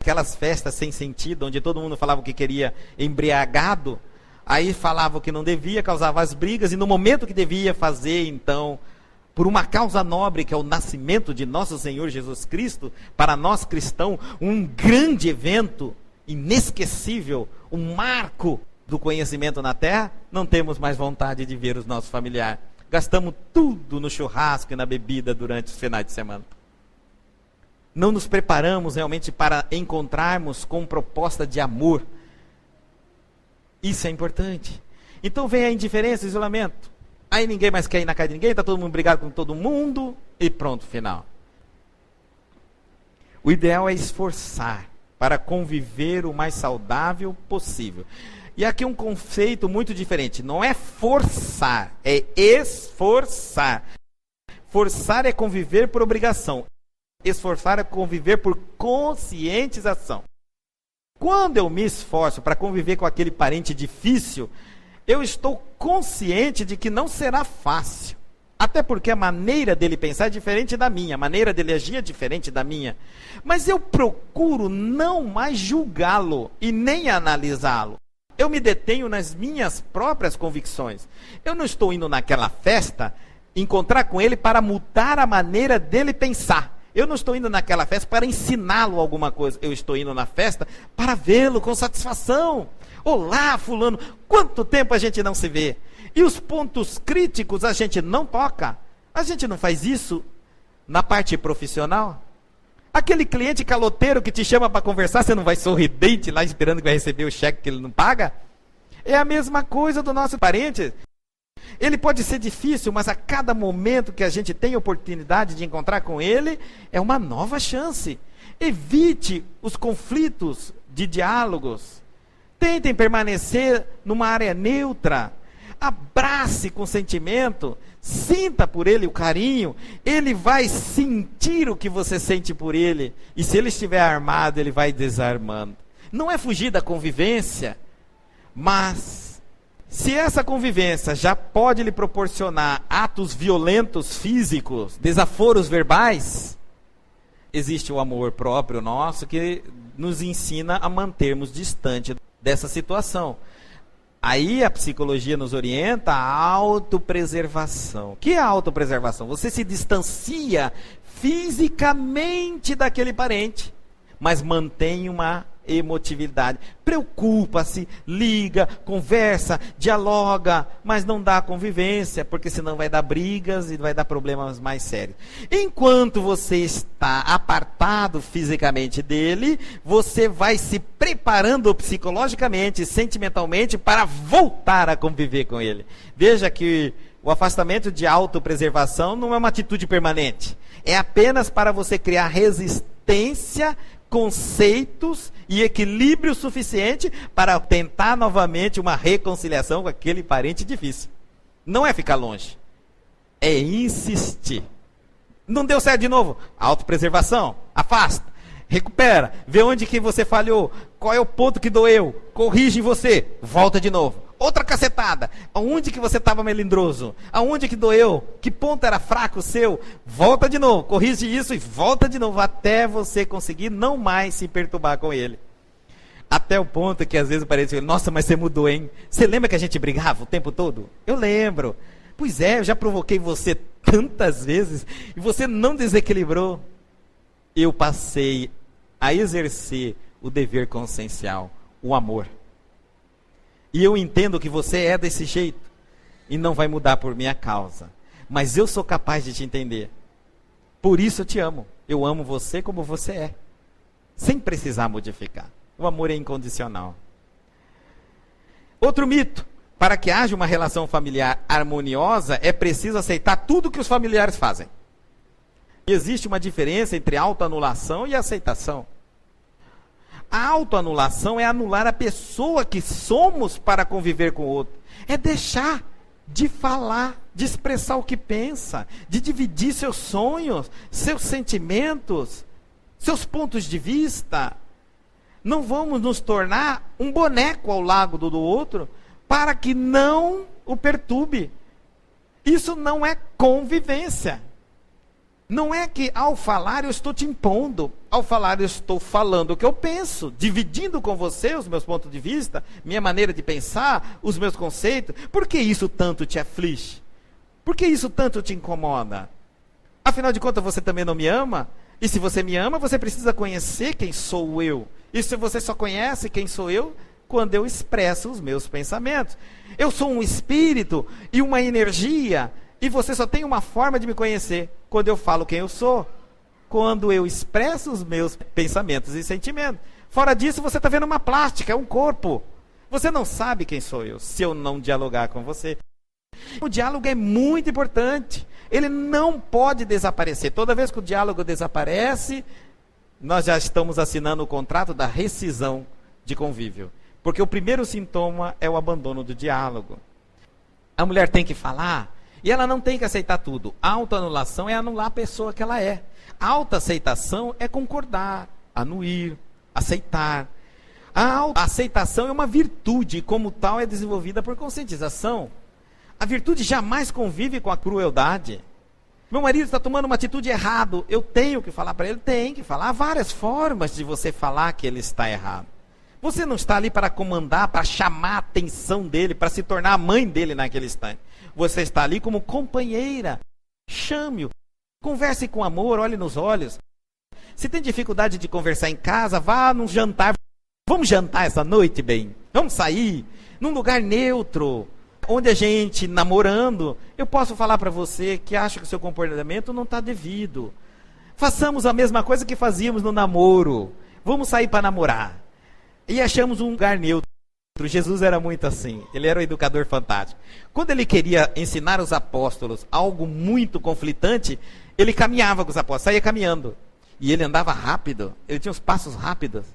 Aquelas festas sem sentido, onde todo mundo falava o que queria embriagado, aí falava o que não devia, causava as brigas, e no momento que devia fazer, então, por uma causa nobre, que é o nascimento de nosso Senhor Jesus Cristo, para nós cristãos, um grande evento, inesquecível, um marco do conhecimento na terra, não temos mais vontade de ver os nossos familiares. Gastamos tudo no churrasco e na bebida durante os finais de semana. Não nos preparamos realmente para encontrarmos com proposta de amor. Isso é importante. Então vem a indiferença, o isolamento. Aí ninguém mais quer ir na casa de ninguém, está todo mundo brigado com todo mundo e pronto, final. O ideal é esforçar para conviver o mais saudável possível. E aqui um conceito muito diferente. Não é forçar, é esforçar. Forçar é conviver por obrigação. Esforçar é conviver por conscientização. Quando eu me esforço para conviver com aquele parente difícil, eu estou consciente de que não será fácil. Até porque a maneira dele pensar é diferente da minha, a maneira dele agir é diferente da minha. Mas eu procuro não mais julgá-lo e nem analisá-lo. Eu me detenho nas minhas próprias convicções. Eu não estou indo naquela festa encontrar com ele para mudar a maneira dele pensar. Eu não estou indo naquela festa para ensiná-lo alguma coisa. Eu estou indo na festa para vê-lo com satisfação. Olá, fulano, quanto tempo a gente não se vê? E os pontos críticos a gente não toca. A gente não faz isso na parte profissional. Aquele cliente caloteiro que te chama para conversar, você não vai sorridente lá esperando que vai receber o cheque que ele não paga? É a mesma coisa do nosso parente. Ele pode ser difícil, mas a cada momento que a gente tem oportunidade de encontrar com ele, é uma nova chance. Evite os conflitos de diálogos. Tentem permanecer numa área neutra. Abrace com sentimento. Sinta por ele o carinho. Ele vai sentir o que você sente por ele. E se ele estiver armado, ele vai desarmando. Não é fugir da convivência, mas se essa convivência já pode lhe proporcionar atos violentos físicos, desaforos verbais, existe o amor próprio nosso que nos ensina a mantermos distante dessa situação. Aí a psicologia nos orienta a autopreservação. O que é a autopreservação? Você se distancia fisicamente daquele parente, mas mantém uma emotividade. Preocupa-se, liga, conversa, dialoga, mas não dá convivência, porque senão vai dar brigas e vai dar problemas mais sérios. Enquanto você está apartado fisicamente dele, você vai se preparando psicologicamente, sentimentalmente, para voltar a conviver com ele. Veja que o afastamento de autopreservação não é uma atitude permanente. É apenas para você criar resistência, conceitos e equilíbrio suficiente para tentar novamente uma reconciliação com aquele parente difícil. Não é ficar longe, é insistir. Não deu certo de novo? Autopreservação, afasta, recupera, vê onde que você falhou, qual é o ponto que doeu, corrige você, volta de novo. Outra cacetada, aonde que você estava melindroso, aonde que doeu, que ponto era fraco seu, volta de novo, corrige isso e volta de novo, até você conseguir não mais se perturbar com ele. Até o ponto que às vezes parece, nossa, mas você mudou, hein? Você lembra que a gente brigava o tempo todo? Eu lembro. Pois é, eu já provoquei você tantas vezes e você não desequilibrou. Eu passei a exercer o dever consciencial, o amor. E eu entendo que você é desse jeito e não vai mudar por minha causa. Mas eu sou capaz de te entender. Por isso eu te amo. Eu amo você como você é. Sem precisar modificar. O amor é incondicional. Outro mito. Para que haja uma relação familiar harmoniosa, é preciso aceitar tudo que os familiares fazem. E existe uma diferença entre autoanulação e aceitação. A autoanulação é anular a pessoa que somos para conviver com o outro. É deixar de falar, de expressar o que pensa, de dividir seus sonhos, seus sentimentos. seus pontos de vista. Não vamos nos tornar um boneco ao lado do outro para que não o perturbe. Isso não é convivência. Não é que ao falar eu estou te impondo. Ao falar eu estou falando o que eu penso, dividindo com você os meus pontos de vista, minha maneira de pensar, os meus conceitos. Por que isso tanto te aflige? Por que isso tanto te incomoda? Afinal de contas, você também não me ama? E se você me ama, você precisa conhecer quem sou eu. E se você só conhece quem sou eu, quando eu expresso os meus pensamentos. Eu sou um espírito e uma energia, e você só tem uma forma de me conhecer, quando eu falo quem eu sou, quando eu expresso os meus pensamentos e sentimentos. Fora disso, você está vendo uma plástica, é um corpo. Você não sabe quem sou eu, se eu não dialogar com você. O diálogo é muito importante. Ele não pode desaparecer. Toda vez que o diálogo desaparece, nós já estamos assinando o contrato da rescisão de convívio. Porque o primeiro sintoma é o abandono do diálogo. A mulher tem que falar e ela não tem que aceitar tudo. A autoanulação é anular a pessoa que ela é. A autoaceitação é concordar, anuir, aceitar. A aceitação é uma virtude e, como tal, é desenvolvida por conscientização. A virtude jamais convive com a crueldade. Meu marido está tomando uma atitude errada, eu tenho que falar para ele? Tem que falar. Há várias formas de você falar que ele está errado. Você não está ali para comandar, para chamar a atenção dele, para se tornar a mãe dele naquele instante. Você está ali como companheira. Chame-o. Converse com amor, olhe nos olhos. Se tem dificuldade de conversar em casa, vá num jantar. Vamos jantar essa noite, bem? Vamos sair num lugar neutro, onde a gente, namorando, eu posso falar para você que acho que o seu comportamento não está devido. Façamos a mesma coisa que fazíamos no namoro. Vamos sair para namorar. E achamos um lugar neutro. Jesus era muito assim. Ele era um educador fantástico. Quando ele queria ensinar os apóstolos algo muito conflitante, ele caminhava com os apóstolos, saía caminhando. E ele andava rápido. Ele tinha os passos rápidos.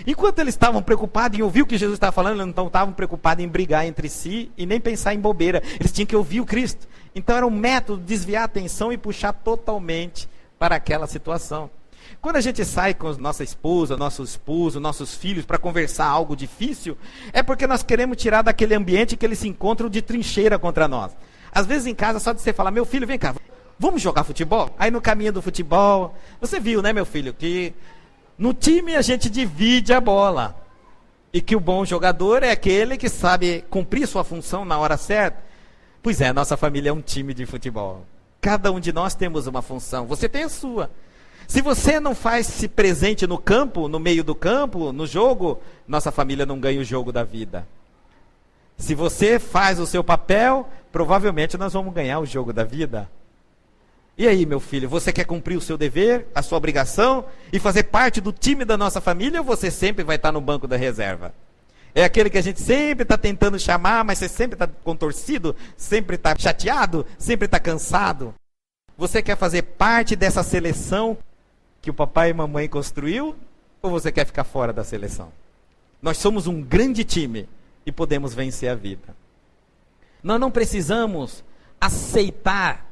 Enquanto eles estavam preocupados em ouvir o que Jesus estava falando, eles não estavam preocupados em brigar entre si e nem pensar em bobeira. Eles tinham que ouvir o Cristo. Então era um método de desviar a atenção e puxar totalmente para aquela situação. Quando a gente sai com nossa esposa, nosso esposo, nossos filhos para conversar algo difícil, é porque nós queremos tirar daquele ambiente que eles se encontram de trincheira contra nós. Às vezes em casa, só de você falar, meu filho, vem cá, vamos jogar futebol? Aí no caminho do futebol, você viu, né, meu filho, que no time a gente divide a bola. E que o bom jogador é aquele que sabe cumprir sua função na hora certa. Pois é, nossa família é um time de futebol. Cada um de nós temos uma função. Você tem a sua. Se você não faz-se presente no campo, no meio do campo, no jogo, nossa família não ganha o jogo da vida. Se você faz o seu papel, provavelmente nós vamos ganhar o jogo da vida. E aí, meu filho, você quer cumprir o seu dever, a sua obrigação e fazer parte do time da nossa família, ou você sempre vai estar no banco da reserva? É aquele que a gente sempre está tentando chamar, mas você sempre está contorcido, sempre está chateado, sempre está cansado. Você quer fazer parte dessa seleção que o papai e mamãe construiu, ou você quer ficar fora da seleção? Nós somos um grande time e podemos vencer a vida. Nós não precisamos aceitar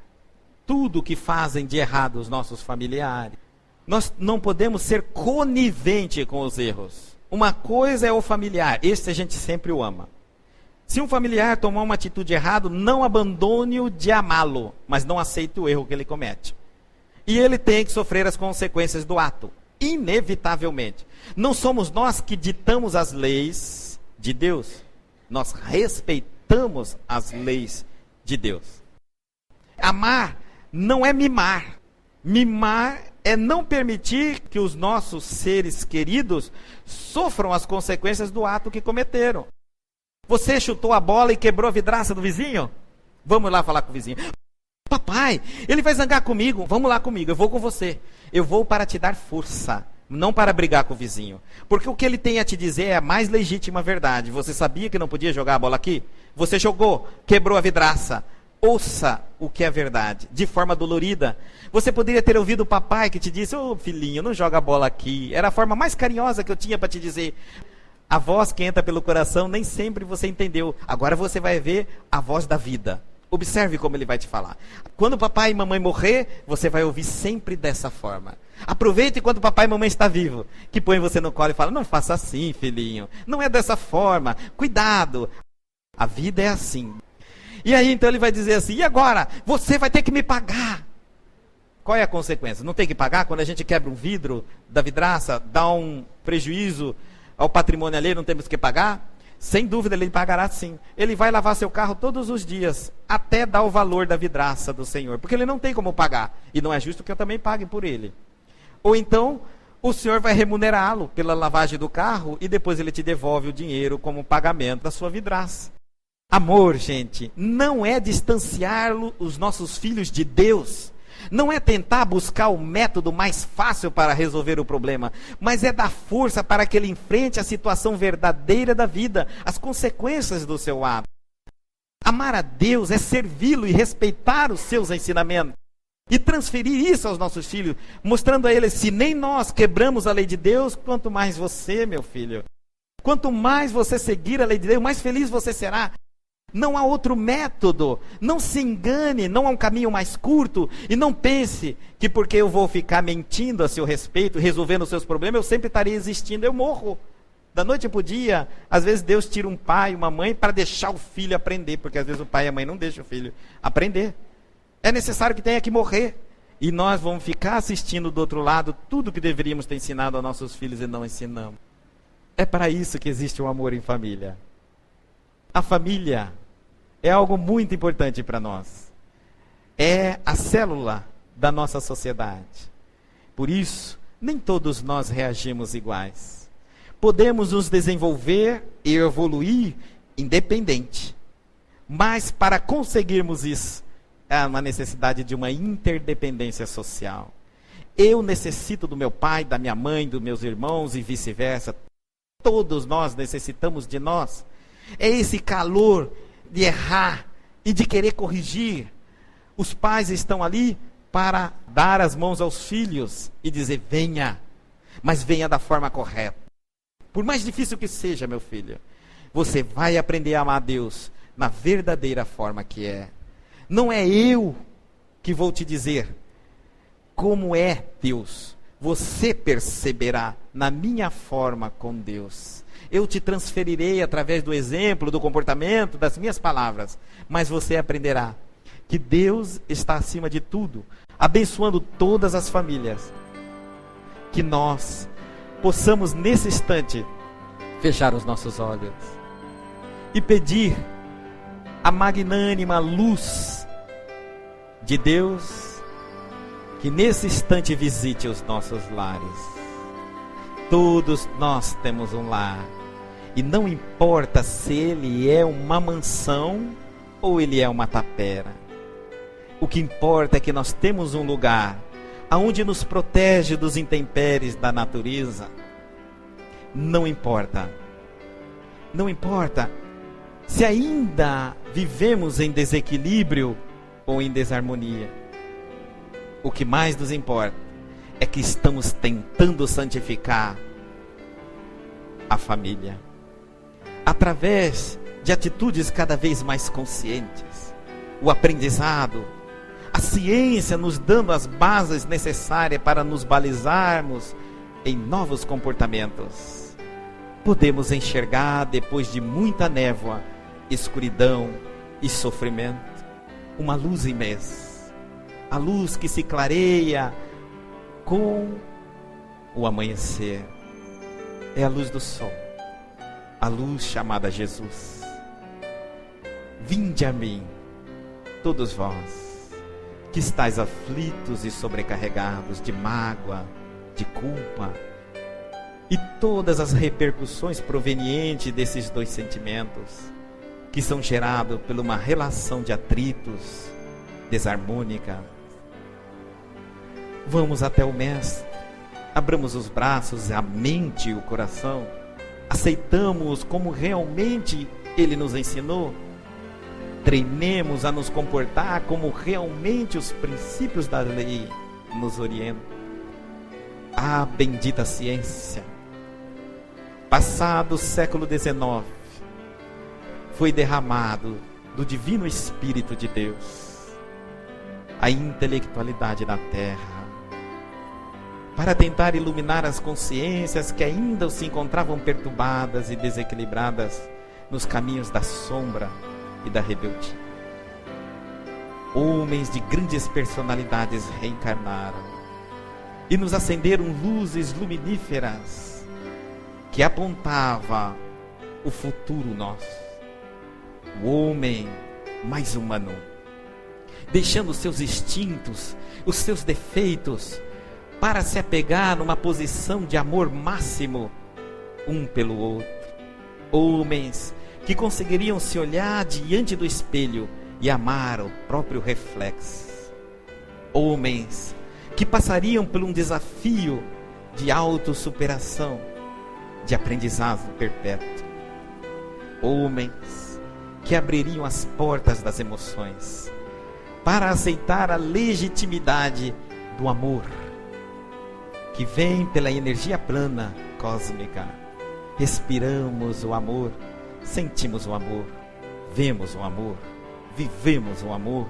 tudo que fazem de errado os nossos familiares. Nós não podemos ser conivente com os erros. Uma coisa é o familiar, esse a gente sempre o ama. Se um familiar tomar uma atitude errada, não abandone-o de amá-lo, mas não aceite o erro que ele comete. E ele tem que sofrer as consequências do ato, inevitavelmente. Não somos nós que ditamos as leis de Deus, nós respeitamos as leis de Deus. Amar não é mimar. Mimar é não permitir que os nossos seres queridos sofram as consequências do ato que cometeram. Você chutou a bola e quebrou a vidraça do vizinho? Vamos lá falar com o vizinho. Papai, ele vai zangar comigo. Vamos lá comigo, eu vou com você. Eu vou para te dar força, não para brigar com o vizinho. Porque o que ele tem a te dizer é a mais legítima verdade. Você sabia que não podia jogar a bola aqui? Você jogou, quebrou a vidraça. Ouça o que é verdade, de forma dolorida. Você poderia ter ouvido o papai que te disse, ô filhinho, não joga a bola aqui. Era a forma mais carinhosa que eu tinha para te dizer. A voz que entra pelo coração, nem sempre você entendeu. Agora você vai ver a voz da vida. Observe como ele vai te falar. Quando papai e mamãe morrer, você vai ouvir sempre dessa forma. Aproveite enquanto papai e mamãe está vivo, que põe você no colo e fala, não faça assim, filhinho. Não é dessa forma. Cuidado. A vida é assim. E aí então ele vai dizer assim, e agora? Você vai ter que me pagar. Qual é a consequência? Não tem que pagar? Quando a gente quebra um vidro da vidraça, dá um prejuízo ao patrimônio alheio, não temos que pagar? Sem dúvida ele pagará sim. Ele vai lavar seu carro todos os dias, até dar o valor da vidraça do Senhor, porque ele não tem como pagar, e não é justo que eu também pague por ele. Ou então, o Senhor vai remunerá-lo pela lavagem do carro, e depois ele te devolve o dinheiro como pagamento da sua vidraça. Amor, gente, não é distanciar os nossos filhos de Deus. Não é tentar buscar o método mais fácil para resolver o problema, mas é dar força para que ele enfrente a situação verdadeira da vida, as consequências do seu ato. Amar a Deus é servi-lo e respeitar os seus ensinamentos. E transferir isso aos nossos filhos, mostrando a eles, se nem nós quebramos a lei de Deus, quanto mais você, meu filho. Quanto mais você seguir a lei de Deus, mais feliz você será. Não há outro método. Não se engane, não há um caminho mais curto. E não pense que porque eu vou ficar mentindo a seu respeito, resolvendo os seus problemas, eu sempre estarei existindo. Eu morro. Da noite para o dia, às vezes Deus tira um pai, uma mãe, para deixar o filho aprender. Porque às vezes o pai e a mãe não deixam o filho aprender. É necessário que tenha que morrer. E nós vamos ficar assistindo do outro lado tudo que deveríamos ter ensinado aos nossos filhos e não ensinamos. É para isso que existe o amor em família. A família é algo muito importante para nós. É a célula da nossa sociedade. Por isso, nem todos nós reagimos iguais. Podemos nos desenvolver e evoluir independente. Mas para conseguirmos isso, há uma necessidade de uma interdependência social. Eu necessito do meu pai, da minha mãe, dos meus irmãos e vice-versa. Todos nós necessitamos de nós. É esse calor de errar e de querer corrigir. Os pais estão ali para dar as mãos aos filhos e dizer, venha, mas venha da forma correta. Por mais difícil que seja, meu filho, você vai aprender a amar a Deus na verdadeira forma que é. Não é eu que vou te dizer como é Deus. Você perceberá na minha forma com Deus. Eu te transferirei através do exemplo, do comportamento, das minhas palavras. Mas você aprenderá que Deus está acima de tudo, abençoando todas as famílias. Que nós possamos nesse instante fechar os nossos olhos e pedir a magnânima luz de Deus que nesse instante visite os nossos lares. Todos nós temos um lar. E não importa se ele é uma mansão ou ele é uma tapera. O que importa é que nós temos um lugar aonde nos protege dos intempéries da natureza. Não importa. Não importa se ainda vivemos em desequilíbrio ou em desarmonia. O que mais nos importa é que estamos tentando santificar a família através de atitudes cada vez mais conscientes, o aprendizado, a ciência nos dando as bases necessárias para nos balizarmos em novos comportamentos. Podemos enxergar, depois de muita névoa, escuridão e sofrimento, uma luz imensa, a luz que se clareia com o amanhecer. É a luz do sol, a luz chamada Jesus. Vinde a mim, todos vós, que estáis aflitos e sobrecarregados de mágoa, de culpa, e todas as repercussões provenientes desses dois sentimentos, que são gerados por uma relação de atritos, desarmônica. Vamos até o Mestre, abramos os braços, a mente e o coração, aceitamos como realmente Ele nos ensinou, treinemos a nos comportar como realmente os princípios da lei nos orientam. Ah, bendita ciência! Passado o século XIX, foi derramado do Divino Espírito de Deus, a intelectualidade da terra, para tentar iluminar as consciências que ainda se encontravam perturbadas e desequilibradas nos caminhos da sombra e da rebeldia. Homens de grandes personalidades reencarnaram e nos acenderam luzes luminíferas que apontava o futuro nosso. O homem mais humano, deixando os seus instintos, os seus defeitos, para se apegar numa posição de amor máximo um pelo outro. Homens que conseguiriam se olhar diante do espelho e amar o próprio reflexo. Homens que passariam por um desafio de autossuperação, de aprendizado perpétuo. Homens que abririam as portas das emoções para aceitar a legitimidade do amor, que vem pela energia plana cósmica. Respiramos o amor, sentimos o amor, vemos o amor, vivemos o amor,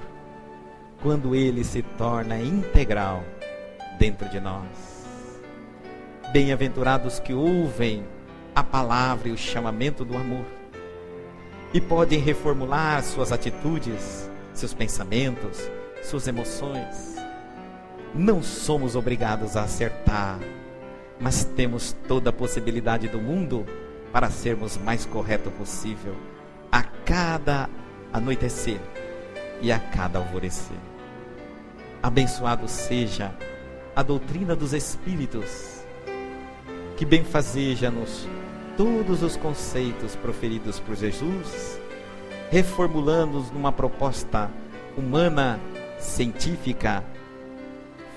quando ele se torna integral dentro de nós. Bem-aventurados que ouvem a palavra e o chamamento do amor e podem reformular suas atitudes, seus pensamentos, suas emoções. Não somos obrigados a acertar, mas temos toda a possibilidade do mundo para sermos mais correto possível a cada anoitecer e a cada alvorecer. Abençoado seja a doutrina dos Espíritos, que benfazeja-nos todos os conceitos proferidos por Jesus, reformulando-os numa proposta humana, científica,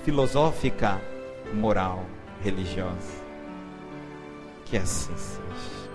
filosófica, moral, religiosa. Que assim seja.